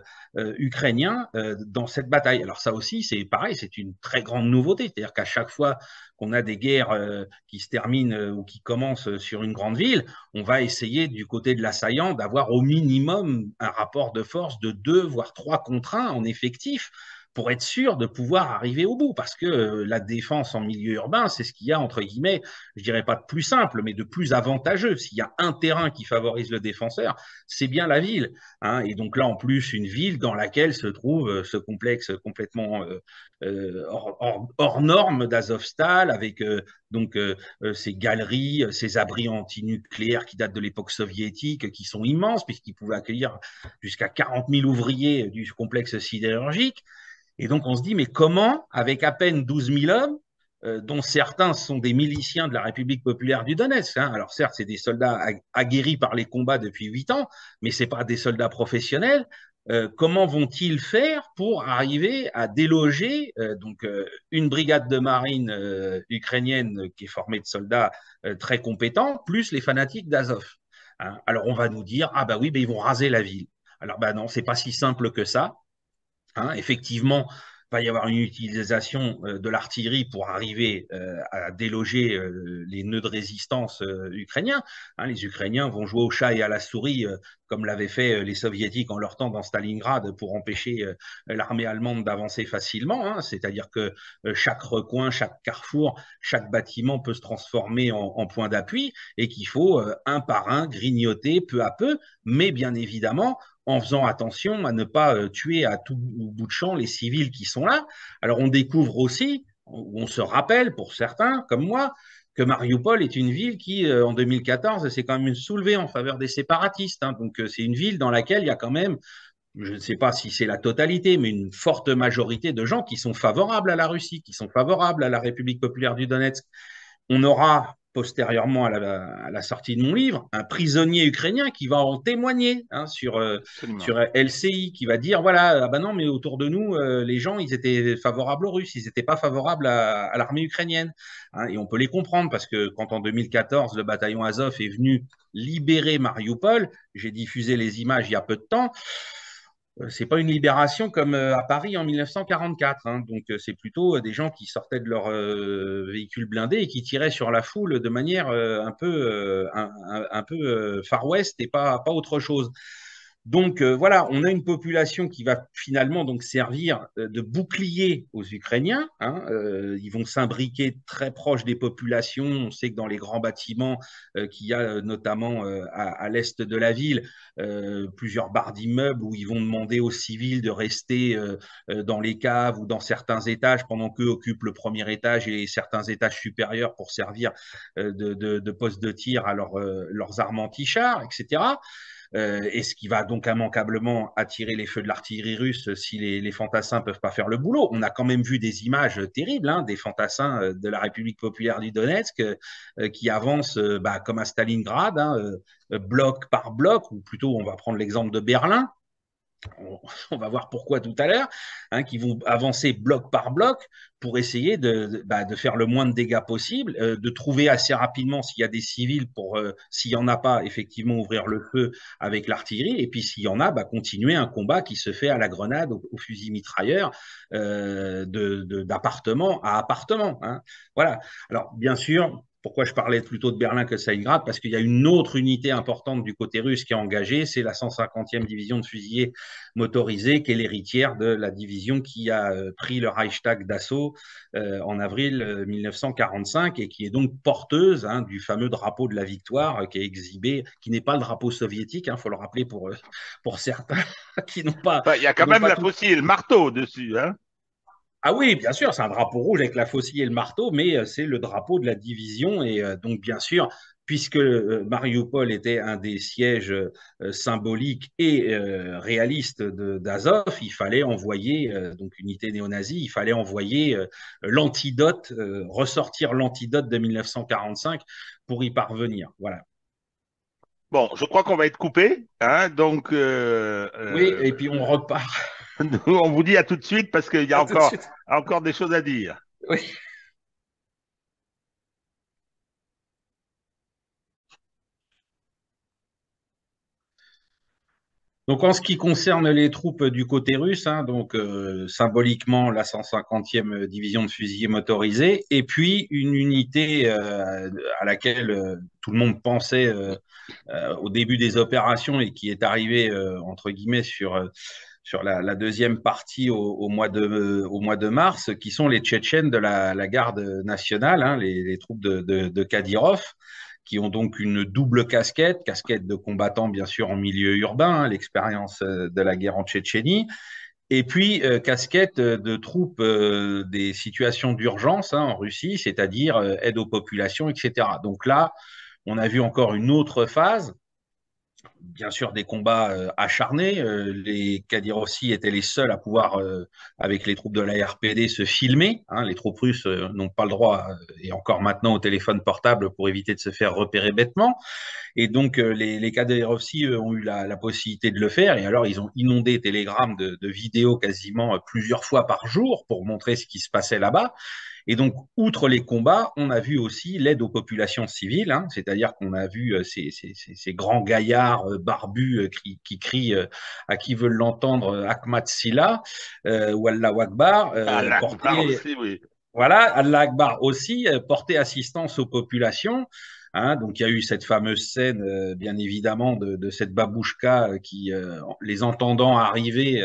Ukrainiens dans cette bataille. Alors ça aussi, c'est pareil, c'est une très grande nouveauté. C'est-à-dire qu'à chaque fois qu'on a des guerres qui se terminent ou qui commencent sur une grande ville, on va essayer du côté de l'assaillant d'avoir au minimum un rapport de force de 2, voire 3 contre 1 en effectif pour être sûr de pouvoir arriver au bout. Parce que la défense en milieu urbain, c'est ce qu'il y a, entre guillemets, je dirais pas de plus simple, mais de plus avantageux. S'il y a un terrain qui favorise le défenseur, c'est bien la ville. Hein. Et donc là, en plus, une ville dans laquelle se trouve ce complexe complètement hors norme d'Azovstal, avec ces galeries, ces abris antinucléaires qui datent de l'époque soviétique, qui sont immenses, puisqu'ils pouvaient accueillir jusqu'à 40 000 ouvriers du complexe sidérurgique. Et donc, on se dit, mais comment, avec à peine 12 000 hommes, dont certains sont des miliciens de la République populaire du Donetsk, hein. Alors certes, c'est des soldats aguerris par les combats depuis 8 ans, mais ce n'est pas des soldats professionnels. Comment vont-ils faire pour arriver à déloger une brigade de marine ukrainienne qui est formée de soldats très compétents, plus les fanatiques d'Azov, hein. Alors on va nous dire, ah bah oui, bah, ils vont raser la ville. Alors bah non, c'est pas si simple que ça. Hein, effectivement, il va y avoir une utilisation de l'artillerie pour arriver à déloger les nœuds de résistance ukrainiens. Hein, les Ukrainiens vont jouer au chat et à la souris, comme l'avaient fait les Soviétiques en leur temps dans Stalingrad pour empêcher l'armée allemande d'avancer facilement. Hein, c'est-à-dire que chaque recoin, chaque carrefour, chaque bâtiment peut se transformer en point d'appui et qu'il faut un par un grignoter peu à peu, mais bien évidemment en faisant attention à ne pas tuer à tout bout de champ les civils qui sont là. Alors on découvre aussi, on se rappelle pour certains comme moi, que Mariupol est une ville qui, en 2014, s'est quand même soulevée en faveur des séparatistes. Hein. Donc c'est une ville dans laquelle il y a quand même, je ne sais pas si c'est la totalité, mais une forte majorité de gens qui sont favorables à la Russie, qui sont favorables à la République populaire du Donetsk. On aura postérieurement à la sortie de mon livre, un prisonnier ukrainien qui va en témoigner Absolument. sur LCI, qui va dire, voilà, ah ben non, mais autour de nous, les gens, ils étaient favorables aux Russes, ils n'étaient pas favorables à l'armée ukrainienne. Hein, et on peut les comprendre, parce que quand en 2014, le bataillon Azov est venu libérer Mariupol, j'ai diffusé les images il y a peu de temps, c'est pas une libération comme à Paris en 1944. Hein. Donc, c'est plutôt des gens qui sortaient de leur véhicule blindé et qui tiraient sur la foule de manière un peu Far West et pas autre chose. Donc voilà, on a une population qui va finalement donc servir de bouclier aux Ukrainiens. Hein. Ils vont s'imbriquer très proche des populations. On sait que dans les grands bâtiments qu'il y a notamment à l'est de la ville, plusieurs barres d'immeubles où ils vont demander aux civils de rester dans les caves ou dans certains étages pendant qu'eux occupent le premier étage et certains étages supérieurs pour servir de poste de tir à leurs armes anti-chars, etc. Et ce qui va donc immanquablement attirer les feux de l'artillerie russe si les fantassins ne peuvent pas faire le boulot. On a quand même vu des images terribles, hein, des fantassins de la République populaire du Donetsk qui avancent comme à Stalingrad, hein, bloc par bloc, ou plutôt on va prendre l'exemple de Berlin, on va voir pourquoi tout à l'heure, hein, qui vont avancer bloc par bloc pour essayer de faire le moins de dégâts possible, de trouver assez rapidement s'il y a des civils pour, s'il n'y en a pas, effectivement ouvrir le feu avec l'artillerie, et puis s'il y en a, continuer un combat qui se fait à la grenade, au fusil mitrailleur, d'appartement à appartement. Hein. Voilà. Alors, bien sûr, pourquoi je parlais plutôt de Berlin que de Stalingrad? Parce qu'il y a une autre unité importante du côté russe qui est engagée, c'est la 150e division de fusiliers motorisée, qui est l'héritière de la division qui a pris le Reichstag d'assaut en avril 1945 et qui est donc porteuse du fameux drapeau de la victoire qui est exhibé, qui n'est pas le drapeau soviétique, il faut le rappeler pour certains qui n'ont pas, Enfin, il y a qui quand n'ont même pas la tout. faucille et le marteau dessus, hein. Ah oui, bien sûr, c'est un drapeau rouge avec la faucille et le marteau, mais c'est le drapeau de la division. Et donc, bien sûr, puisque Mariupol était un des sièges symboliques et réalistes d'Azov, il fallait envoyer, donc unité néo-nazie, il fallait envoyer l'antidote, ressortir l'antidote de 1945 pour y parvenir. Voilà. Bon, je crois qu'on va être coupé, hein, donc Oui, et puis on repart. nous, on vous dit à tout de suite parce qu'il y a À tout de suite. encore des choses à dire. Oui. Donc, en ce qui concerne les troupes du côté russe, hein, donc symboliquement la 150e division de fusiliers motorisés, et puis une unité à laquelle tout le monde pensait au début des opérations et qui est arrivée entre guillemets sur la deuxième partie au mois de mars, qui sont les Tchétchènes de la garde nationale, hein, les troupes de Kadyrov, qui ont donc une double casquette, casquette de combattants bien sûr en milieu urbain, hein, l'expérience de la guerre en Tchétchénie, et puis casquette de troupes des situations d'urgence, hein, en Russie, c'est-à-dire aide aux populations, etc. Donc là, on a vu encore une autre phase, bien sûr des combats acharnés. Les Kadyrovsi étaient les seuls à pouvoir, avec les troupes de la RPD, se filmer. Hein. Les troupes russes n'ont pas le droit, et encore maintenant, au téléphone portable pour éviter de se faire repérer bêtement. Et donc, les Kadyrovsi ont eu la possibilité de le faire. Et alors, ils ont inondé Telegram de vidéos quasiment plusieurs fois par jour pour montrer ce qui se passait là-bas. Et donc, outre les combats, on a vu aussi l'aide aux populations civiles, hein, c'est-à-dire qu'on a vu ces grands gaillards barbus qui crient à qui veulent l'entendre Ahmad Silla ou Allah Akbar, Ah, là, porter, aussi, oui. voilà, Allah Akbar aussi, porter assistance aux populations. Hein, donc il y a eu cette fameuse scène, bien évidemment, de cette babouchka qui, les entendant arriver,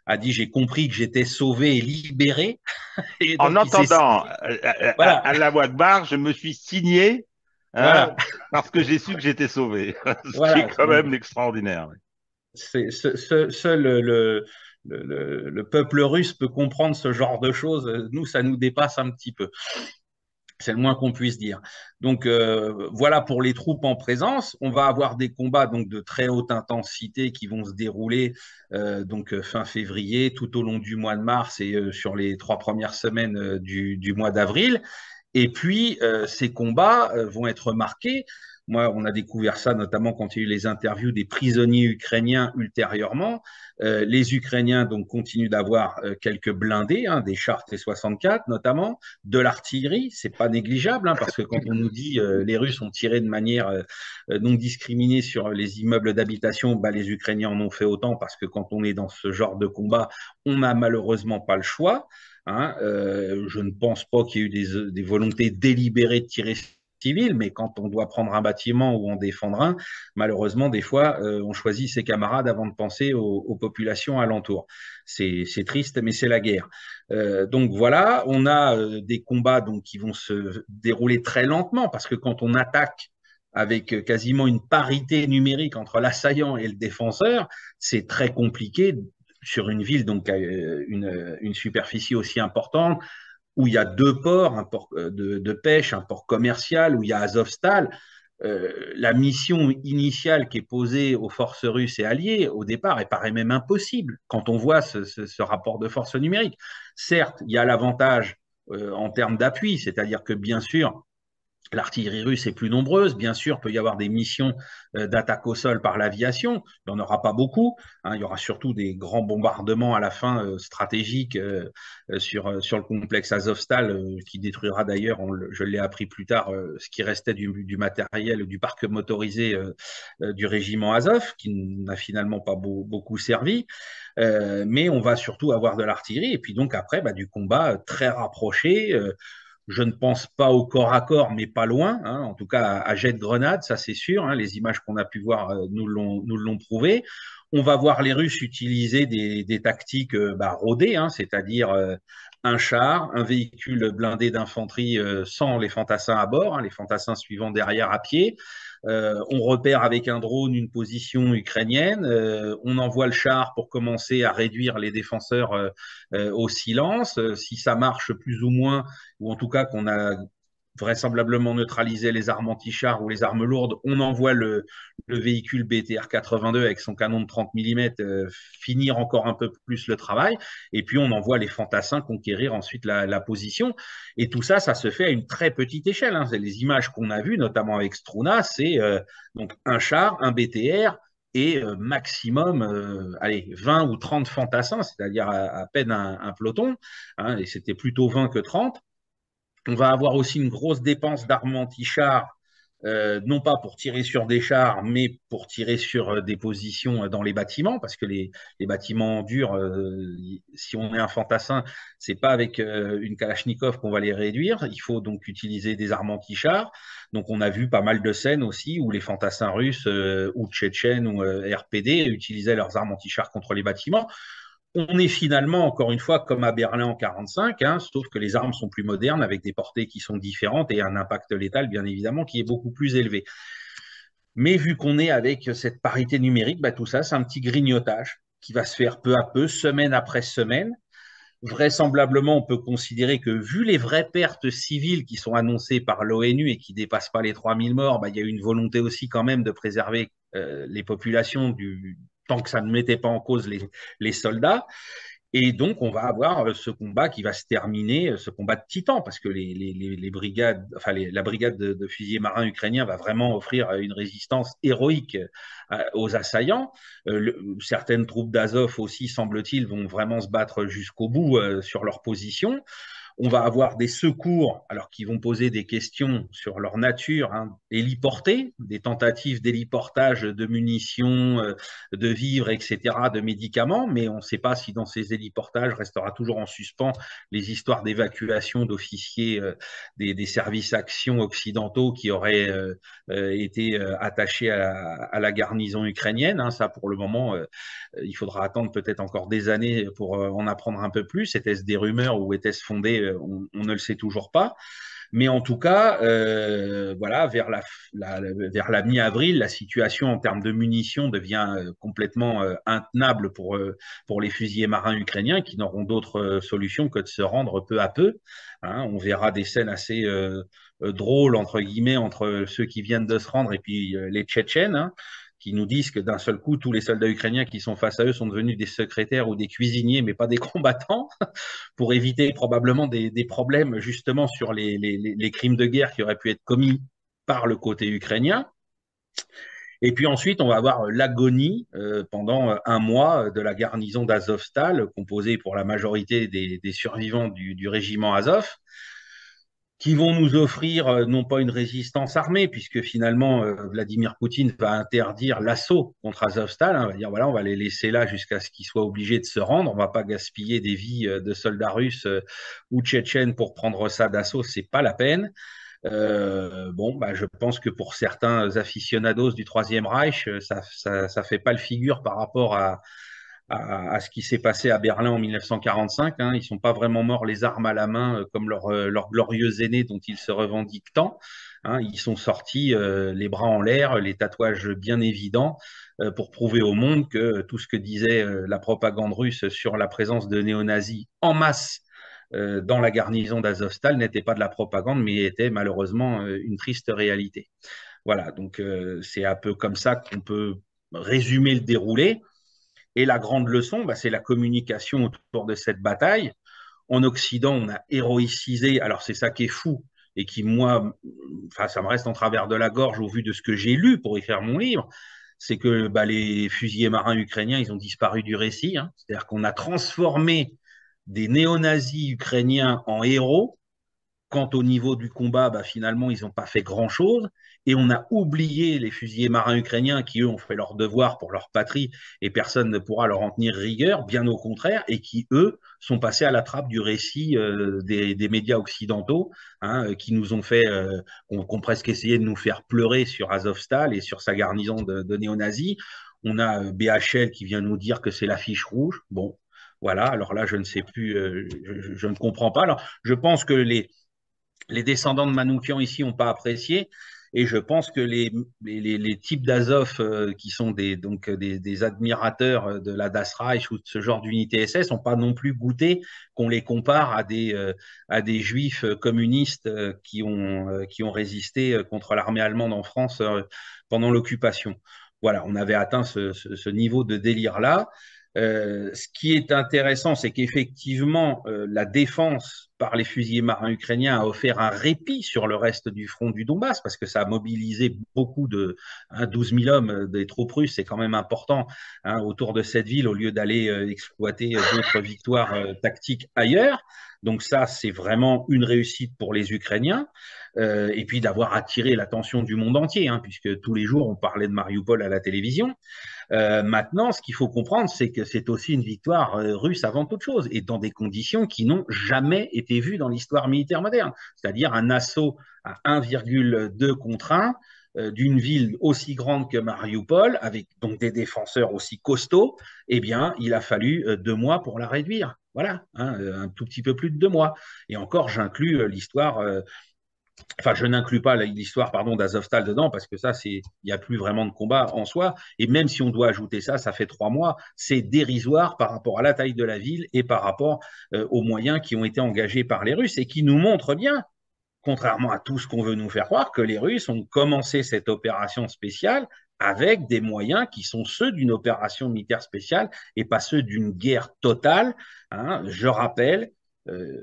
a dit j'ai compris que j'étais sauvé et libéré. Et En donc il s'est, entendant voilà, Allah Akbar, je me suis signé, hein, voilà, parce que j'ai su que j'étais sauvé, ce qui est voilà. quand Donc même extraordinaire. Oui. seul le peuple russe peut comprendre ce genre de choses. Nous, ça nous dépasse un petit peu. C'est le moins qu'on puisse dire. Donc voilà pour les troupes en présence. On va avoir des combats donc de très haute intensité qui vont se dérouler fin février, tout au long du mois de mars et sur les 3 premières semaines du mois d'avril. Et puis, ces combats vont être marqués. Moi, on a découvert ça notamment quand il y a eu les interviews des prisonniers ukrainiens ultérieurement. Les Ukrainiens donc continuent d'avoir quelques blindés, hein, des chars T-64 notamment, de l'artillerie, c'est pas négligeable, hein, parce que quand on nous dit les Russes ont tiré de manière non discriminée sur les immeubles d'habitation, bah, les Ukrainiens en ont fait autant, parce que quand on est dans ce genre de combat, on n'a malheureusement pas le choix. Hein, je ne pense pas qu'il y ait eu des volontés délibérées de tirer civil, mais quand on doit prendre un bâtiment ou en défendre un, malheureusement, des fois, on choisit ses camarades avant de penser aux populations alentours. C'est triste, mais c'est la guerre. Donc voilà, on a des combats donc, qui vont se dérouler très lentement, parce que quand on attaque avec quasiment une parité numérique entre l'assaillant et le défenseur, c'est très compliqué sur une ville donc une superficie aussi importante où il y a deux ports, un port de pêche, un port commercial, où il y a Azovstal. La mission initiale qui est posée aux forces russes et alliées, au départ, elle paraît même impossible quand on voit ce rapport de force numérique. Certes, il y a l'avantage en termes d'appui, c'est-à-dire que bien sûr, l'artillerie russe est plus nombreuse. Bien sûr, il peut y avoir des missions d'attaque au sol par l'aviation. Il n'y en aura pas beaucoup. Hein. Il y aura surtout des grands bombardements à la fin stratégiques sur le complexe Azovstal qui détruira d'ailleurs, je l'ai appris plus tard, ce qui restait du matériel, du parc motorisé du régiment Azov, qui n'a finalement pas beaucoup servi. Mais on va surtout avoir de l'artillerie et puis donc après du combat très rapproché. Je ne pense pas au corps à corps, mais pas loin, hein, en tout cas à jet de grenade, ça c'est sûr. Hein, les images qu'on a pu voir nous l'ont prouvé. On va voir les Russes utiliser des tactiques rodées, hein, c'est-à-dire un char, un véhicule blindé d'infanterie sans les fantassins à bord, hein, les fantassins suivant derrière à pied. On repère avec un drone une position ukrainienne. On envoie le char pour commencer à réduire les défenseurs au silence. Si ça marche plus ou moins, ou en tout cas qu'on a vraisemblablement neutralisé les armes anti-chars ou les armes lourdes, on envoie le véhicule BTR 82 avec son canon de 30 mm finir encore un peu plus le travail, et puis on envoie les fantassins conquérir ensuite la position. Et tout ça, ça se fait à une très petite échelle. Hein. Les images qu'on a vues, notamment avec Struna, c'est donc un char, un BTR, et maximum allez, 20 ou 30 fantassins, c'est-à-dire à peine un peloton, hein, et c'était plutôt 20 que 30. On va avoir aussi une grosse dépense d'armes anti-chars, non pas pour tirer sur des chars, mais pour tirer sur des positions dans les bâtiments, parce que les bâtiments durs, si on est un fantassin, c'est pas avec une Kalachnikov qu'on va les réduire. Il faut donc utiliser des armes anti-chars. Donc on a vu pas mal de scènes aussi où les fantassins russes ou tchétchènes ou RPD utilisaient leurs armes anti-chars contre les bâtiments. On est finalement, encore une fois, comme à Berlin en 1945, hein, sauf que les armes sont plus modernes, avec des portées qui sont différentes et un impact létal, bien évidemment, qui est beaucoup plus élevé. Mais vu qu'on est avec cette parité numérique, tout ça, c'est un petit grignotage qui va se faire peu à peu, semaine après semaine. Vraisemblablement, on peut considérer que vu les vraies pertes civiles qui sont annoncées par l'ONU et qui ne dépassent pas les 3000 morts, il y a une volonté aussi quand même de préserver les populations tant que ça ne mettait pas en cause les soldats. Et donc, on va avoir ce combat qui va se terminer, ce combat de titan, parce que les brigades, enfin la brigade de fusiliers marins ukrainiens va vraiment offrir une résistance héroïque aux assaillants. Certaines troupes d'Azov aussi, semble-t-il, vont vraiment se battre jusqu'au bout sur leur position. On va avoir des secours, alors qui vont poser des questions sur leur nature, hein, héliportées, des tentatives d'héliportage de munitions, de vivres, etc., de médicaments, mais on ne sait pas si dans ces héliportages restera toujours en suspens les histoires d'évacuation d'officiers des services actions occidentaux qui auraient été attachés à la garnison ukrainienne. Hein. Ça, pour le moment, il faudra attendre peut-être encore des années pour en apprendre un peu plus. Était-ce des rumeurs ou était-ce fondé? On ne le sait toujours pas. Mais en tout cas, voilà, vers la mi-avril, la situation en termes de munitions devient complètement intenable pour les fusiliers marins ukrainiens qui n'auront d'autre solution que de se rendre peu à peu. Hein. On verra des scènes assez drôles, entre guillemets, entre ceux qui viennent de se rendre et puis les Tchétchènes, hein, qui nous disent que d'un seul coup, tous les soldats ukrainiens qui sont face à eux sont devenus des secrétaires ou des cuisiniers, mais pas des combattants, pour éviter probablement des problèmes justement sur les crimes de guerre qui auraient pu être commis par le côté ukrainien. Et puis ensuite, on va avoir l'agonie pendant un mois de la garnison d'Azovstal, composée pour la majorité des survivants du régiment Azov, qui vont nous offrir non pas une résistance armée, puisque finalement Vladimir Poutine va interdire l'assaut contre Azovstal, hein, va dire voilà, on va les laisser là jusqu'à ce qu'ils soient obligés de se rendre, on va pas gaspiller des vies de soldats russes ou tchétchènes pour prendre ça d'assaut, c'est pas la peine. Bon, bah, je pense que pour certains aficionados du Troisième Reich, ça fait pas le figure par rapport à ce qui s'est passé à Berlin en 1945. Hein. Ils sont pas vraiment morts les armes à la main comme leurs glorieux aînés dont ils se revendiquent tant. Hein. Ils sont sortis les bras en l'air, les tatouages bien évidents, pour prouver au monde que tout ce que disait la propagande russe sur la présence de néo-nazis en masse dans la garnison d'Azovstal n'était pas de la propagande, mais était malheureusement une triste réalité. Voilà, donc c'est un peu comme ça qu'on peut résumer le déroulé. Et la grande leçon, bah, c'est la communication autour de cette bataille. En Occident, on a héroïcisé, alors c'est ça qui est fou, et qui, moi, enfin, ça me reste en travers de la gorge au vu de ce que j'ai lu pour écrire mon livre, c'est que bah, les fusiliers marins ukrainiens, ils ont disparu du récit. Hein. C'est-à-dire qu'on a transformé des néo-nazis ukrainiens en héros. Quant au niveau du combat, bah, finalement, ils n'ont pas fait grand-chose. Et on a oublié les fusiliers marins ukrainiens qui, eux, ont fait leur devoir pour leur patrie et personne ne pourra leur en tenir rigueur, bien au contraire, et qui, eux, sont passés à la trappe du récit des médias occidentaux, hein, qui nous ont fait, qu'on presque essayé de nous faire pleurer sur Azovstal et sur sa garnison de néo-nazis. On a BHL qui vient nous dire que c'est l'affiche rouge. Bon, voilà, alors là, je ne sais plus, je ne comprends pas. Alors, je pense que les descendants de Manoukian ici n'ont pas apprécié. Et je pense que les types d'Azov qui sont des admirateurs de la Das Reich ou de ce genre d'unité SS n'ont pas non plus goûté qu'on les compare à des juifs communistes qui ont résisté contre l'armée allemande en France pendant l'occupation. Voilà, on avait atteint ce niveau de délire-là. Ce qui est intéressant, c'est qu'effectivement, la défense par les fusiliers marins ukrainiens a offert un répit sur le reste du front du Donbass, parce que ça a mobilisé beaucoup de 12 000 hommes des troupes russes, c'est quand même important, hein, autour de cette ville, au lieu d'aller exploiter d'autres victoires tactiques ailleurs. Donc ça, c'est vraiment une réussite pour les Ukrainiens. Et puis d'avoir attiré l'attention du monde entier, hein, puisque tous les jours, on parlait de Mariupol à la télévision. Maintenant, ce qu'il faut comprendre, c'est que c'est aussi une victoire russe avant toute chose, et dans des conditions qui n'ont jamais été vues dans l'histoire militaire moderne, c'est-à-dire un assaut à 1,2 contre 1 d'une ville aussi grande que Mariupol, avec donc des défenseurs aussi costauds. Eh bien, il a fallu 2 mois pour la réduire. Voilà, hein, un tout petit peu plus de 2 mois. Et encore, j'inclus l'histoire enfin, je n'inclus pas l'histoire, pardon, d'Azovstal dedans, parce que ça, il n'y a plus vraiment de combat en soi. Et même si on doit ajouter ça, ça fait 3 mois. C'est dérisoire par rapport à la taille de la ville et par rapport aux moyens qui ont été engagés par les Russes et qui nous montrent bien, contrairement à tout ce qu'on veut nous faire croire, que les Russes ont commencé cette opération spéciale avec des moyens qui sont ceux d'une opération militaire spéciale et pas ceux d'une guerre totale. Hein. Je rappelle,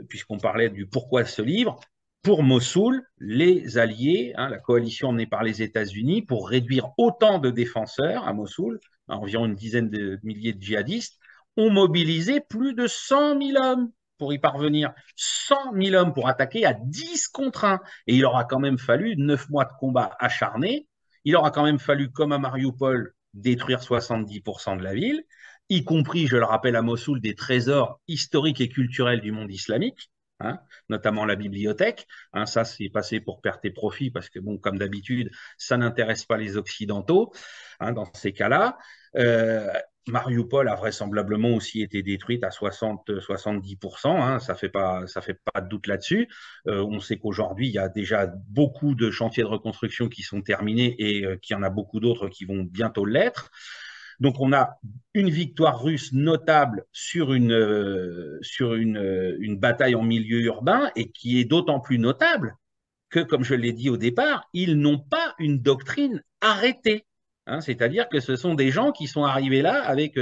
puisqu'on parlait du pourquoi de ce livre, pour Mossoul, les alliés, hein, la coalition emmenée par les États-Unis, pour réduire autant de défenseurs à Mossoul, environ une dizaine de milliers de djihadistes, ont mobilisé plus de 100 000 hommes pour y parvenir. 100 000 hommes pour attaquer à 10 contre 1. Et il aura quand même fallu 9 mois de combat acharnés. Il aura quand même fallu, comme à Mariupol, détruire 70% de la ville, y compris, je le rappelle, à Mossoul, des trésors historiques et culturels du monde islamique. Hein, notamment la bibliothèque. Hein, ça, c'est passé pour perte et profit parce que, bon, comme d'habitude, ça n'intéresse pas les Occidentaux hein, dans ces cas-là. Mariupol a vraisemblablement aussi été détruite à 60-70%. Hein, ça fait pas de doute là-dessus. On sait qu'aujourd'hui, il y a déjà beaucoup de chantiers de reconstruction qui sont terminés et qu'il y en a beaucoup d'autres qui vont bientôt l'être. Donc, on a une victoire russe notable sur une bataille en milieu urbain et qui est d'autant plus notable que, comme je l'ai dit au départ, ils n'ont pas une doctrine arrêtée. hein. C'est-à-dire que ce sont des gens qui sont arrivés là avec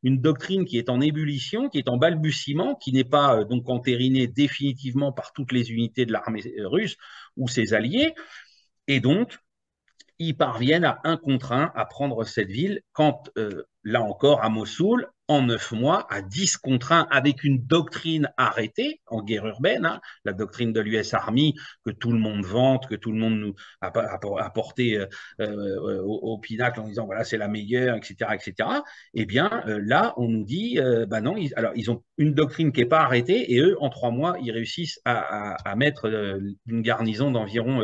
une doctrine qui est en ébullition, qui est en balbutiement, qui n'est pas donc entérinée définitivement par toutes les unités de l'armée russe ou ses alliés. Et donc, ils parviennent à un contre un à prendre cette ville quand, là encore, à Mossoul, en 9 mois, à 10 contre 1, avec une doctrine arrêtée en guerre urbaine, hein, la doctrine de l'US Army que tout le monde vante, que tout le monde nous a porté au pinacle en disant voilà, c'est la meilleure, etc., etc. Eh bien, là, on nous dit, bah non, alors ils ont une doctrine qui n'est pas arrêtée et eux, en 3 mois, ils réussissent à mettre une garnison d'environ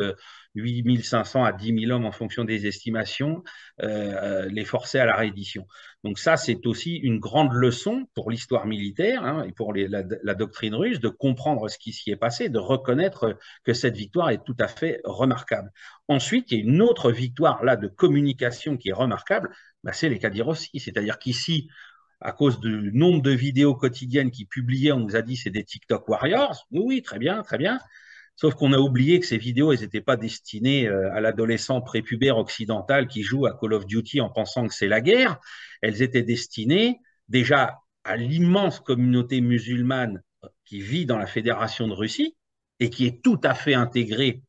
8500 à 10 000 hommes en fonction des estimations, les forcer à la reddition. Donc ça, c'est aussi une grande leçon pour l'histoire militaire, hein, et pour la doctrine russe, de comprendre ce qui s'y est passé, de reconnaître que cette victoire est tout à fait remarquable. Ensuite, il y a une autre victoire là de communication qui est remarquable, bah, c'est les Kadyrossi. C'est-à-dire qu'ici, à cause du nombre de vidéos quotidiennes qu'ils publiaient, on nous a dit c'est des TikTok warriors. Oui, oui, très bien, très bien. Sauf qu'on a oublié que ces vidéos, elles n'étaient pas destinées à l'adolescent prépubère occidental qui joue à Call of Duty en pensant que c'est la guerre. Elles étaient destinées déjà à l'immense communauté musulmane qui vit dans la Fédération de Russie et qui est tout à fait intégrée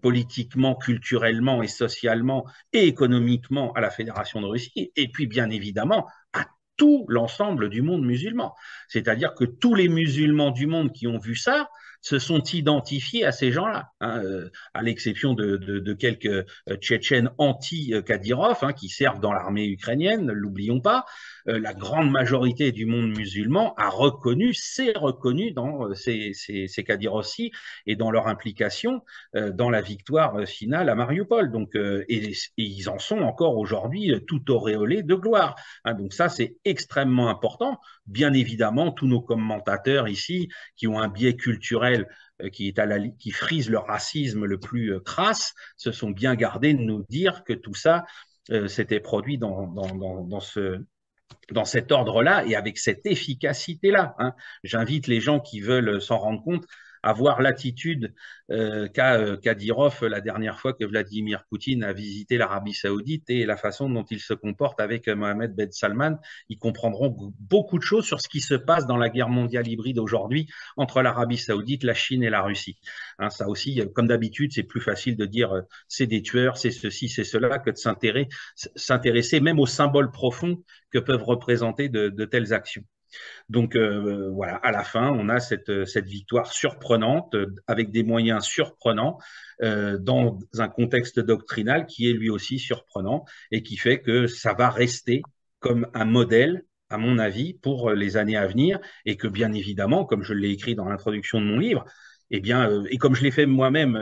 politiquement, culturellement et socialement et économiquement à la Fédération de Russie. Et puis, bien évidemment, à tout l'ensemble du monde musulman. C'est-à-dire que tous les musulmans du monde qui ont vu ça se sont identifiés à ces gens-là, hein, à l'exception de quelques Tchétchènes anti-Kadyrov, hein, qui servent dans l'armée ukrainienne, ne l'oublions pas. La grande majorité du monde musulman a reconnu, s'est reconnu dans ces Kadyrossi et dans leur implication dans la victoire finale à Mariupol. Donc, et ils en sont encore aujourd'hui tout auréolés de gloire, hein. Donc ça, c'est extrêmement important. Bien évidemment, tous nos commentateurs ici, qui ont un biais culturel qui frise le racisme le plus crasse, se sont bien gardés de nous dire que tout ça s'était produit dans cet ordre-là et avec cette efficacité-là, hein. J'invite les gens qui veulent s'en rendre compte à voir l'attitude qu'a Kadyrov la dernière fois que Vladimir Poutine a visité l'Arabie Saoudite et la façon dont il se comporte avec Mohamed Ben Salman. Ils comprendront beaucoup de choses sur ce qui se passe dans la guerre mondiale hybride aujourd'hui entre l'Arabie Saoudite, la Chine et la Russie. Hein, ça aussi, comme d'habitude, c'est plus facile de dire c'est des tueurs, c'est ceci, c'est cela, que de s'intéresser même aux symboles profonds que peuvent représenter de telles actions. Donc voilà, à la fin, on a cette victoire surprenante avec des moyens surprenants dans un contexte doctrinal qui est lui aussi surprenant et qui fait que ça va rester comme un modèle, à mon avis, pour les années à venir et que bien évidemment, comme je l'ai écrit dans l'introduction de mon livre, eh bien, et comme je l'ai fait moi-même,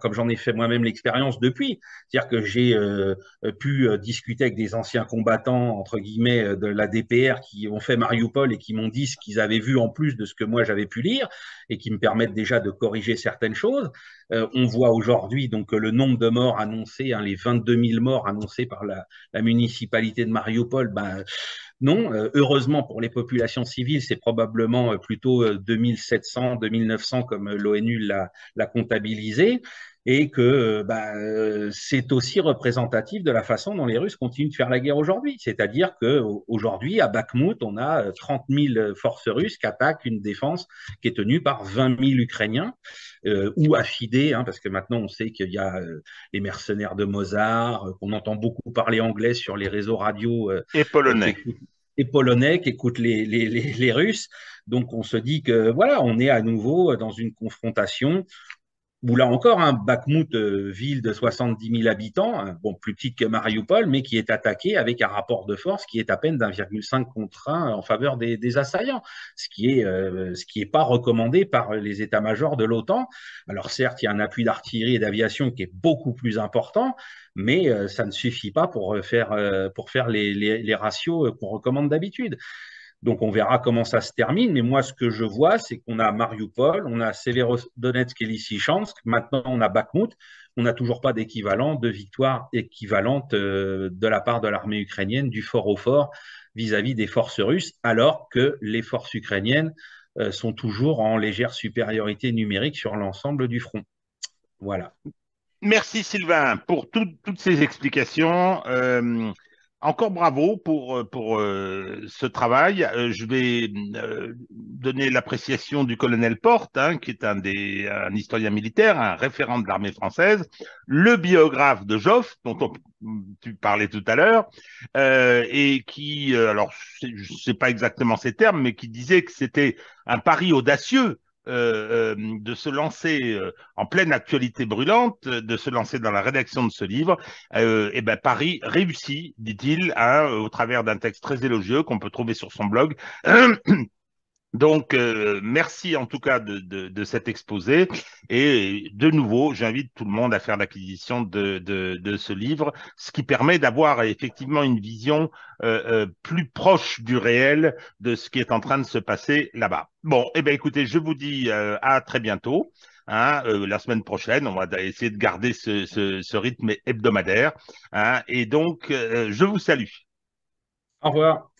comme j'en ai fait moi-même l'expérience depuis, c'est-à-dire que j'ai pu discuter avec des anciens combattants, entre guillemets, de la DPR qui ont fait Mariupol et qui m'ont dit ce qu'ils avaient vu en plus de ce que moi j'avais pu lire et qui me permettent déjà de corriger certaines choses. On voit aujourd'hui donc le nombre de morts annoncés, hein, les 22 000 morts annoncés par la municipalité de Mariupol, ben, non, heureusement pour les populations civiles, c'est probablement plutôt 2700, 2900 comme l'ONU l'a comptabilisé, et que c'est aussi représentatif de la façon dont les Russes continuent de faire la guerre aujourd'hui. C'est-à-dire qu'aujourd'hui, à Bakhmout, on a 30 000 forces russes qui attaquent une défense qui est tenue par 20 000 Ukrainiens, ou affidés, hein, parce que maintenant on sait qu'il y a les mercenaires de Mozart, qu'on entend beaucoup parler anglais sur les réseaux radio Et polonais. et polonais qui écoutent les Russes. Donc on se dit que voilà, on est à nouveau dans une confrontation où là encore, un Bakhmout, ville de 70 000 habitants, hein, bon, plus petite que Mariupol, mais qui est attaquée avec un rapport de force qui est à peine d'1,5 contre 1 en faveur des assaillants, ce qui est pas recommandé par les états-majors de l'OTAN. Alors certes, il y a un appui d'artillerie et d'aviation qui est beaucoup plus important, mais ça ne suffit pas pour faire les ratios qu'on recommande d'habitude. Donc on verra comment ça se termine. Mais moi, ce que je vois, c'est qu'on a Mariupol, on a Severodonetsk et Lysychansk. Maintenant, on a Bakhmout. On n'a toujours pas d'équivalent, de victoire équivalente de la part de l'armée ukrainienne, du fort au fort, vis-à-vis des forces russes, alors que les forces ukrainiennes sont toujours en légère supériorité numérique sur l'ensemble du front. Voilà. Merci Sylvain pour toutes ces explications. Encore bravo pour ce travail. Je vais donner l'appréciation du colonel Porte, hein, qui est un historien militaire, un référent de l'armée française, le biographe de Joffre, tu parlais tout à l'heure, et qui, alors je ne sais pas exactement ces termes, mais qui disait que c'était un pari audacieux de se lancer en pleine actualité brûlante, de se lancer dans la rédaction de ce livre. Et ben Paris réussit, dit-il, hein, au travers d'un texte très élogieux qu'on peut trouver sur son blog. Donc, merci en tout cas de cet exposé. Et de nouveau, j'invite tout le monde à faire l'acquisition de ce livre, ce qui permet d'avoir effectivement une vision plus proche du réel de ce qui est en train de se passer là-bas. Bon, eh bien écoutez, je vous dis à très bientôt. Hein, la semaine prochaine, on va essayer de garder ce rythme hebdomadaire. Hein, et donc, je vous salue. Au revoir.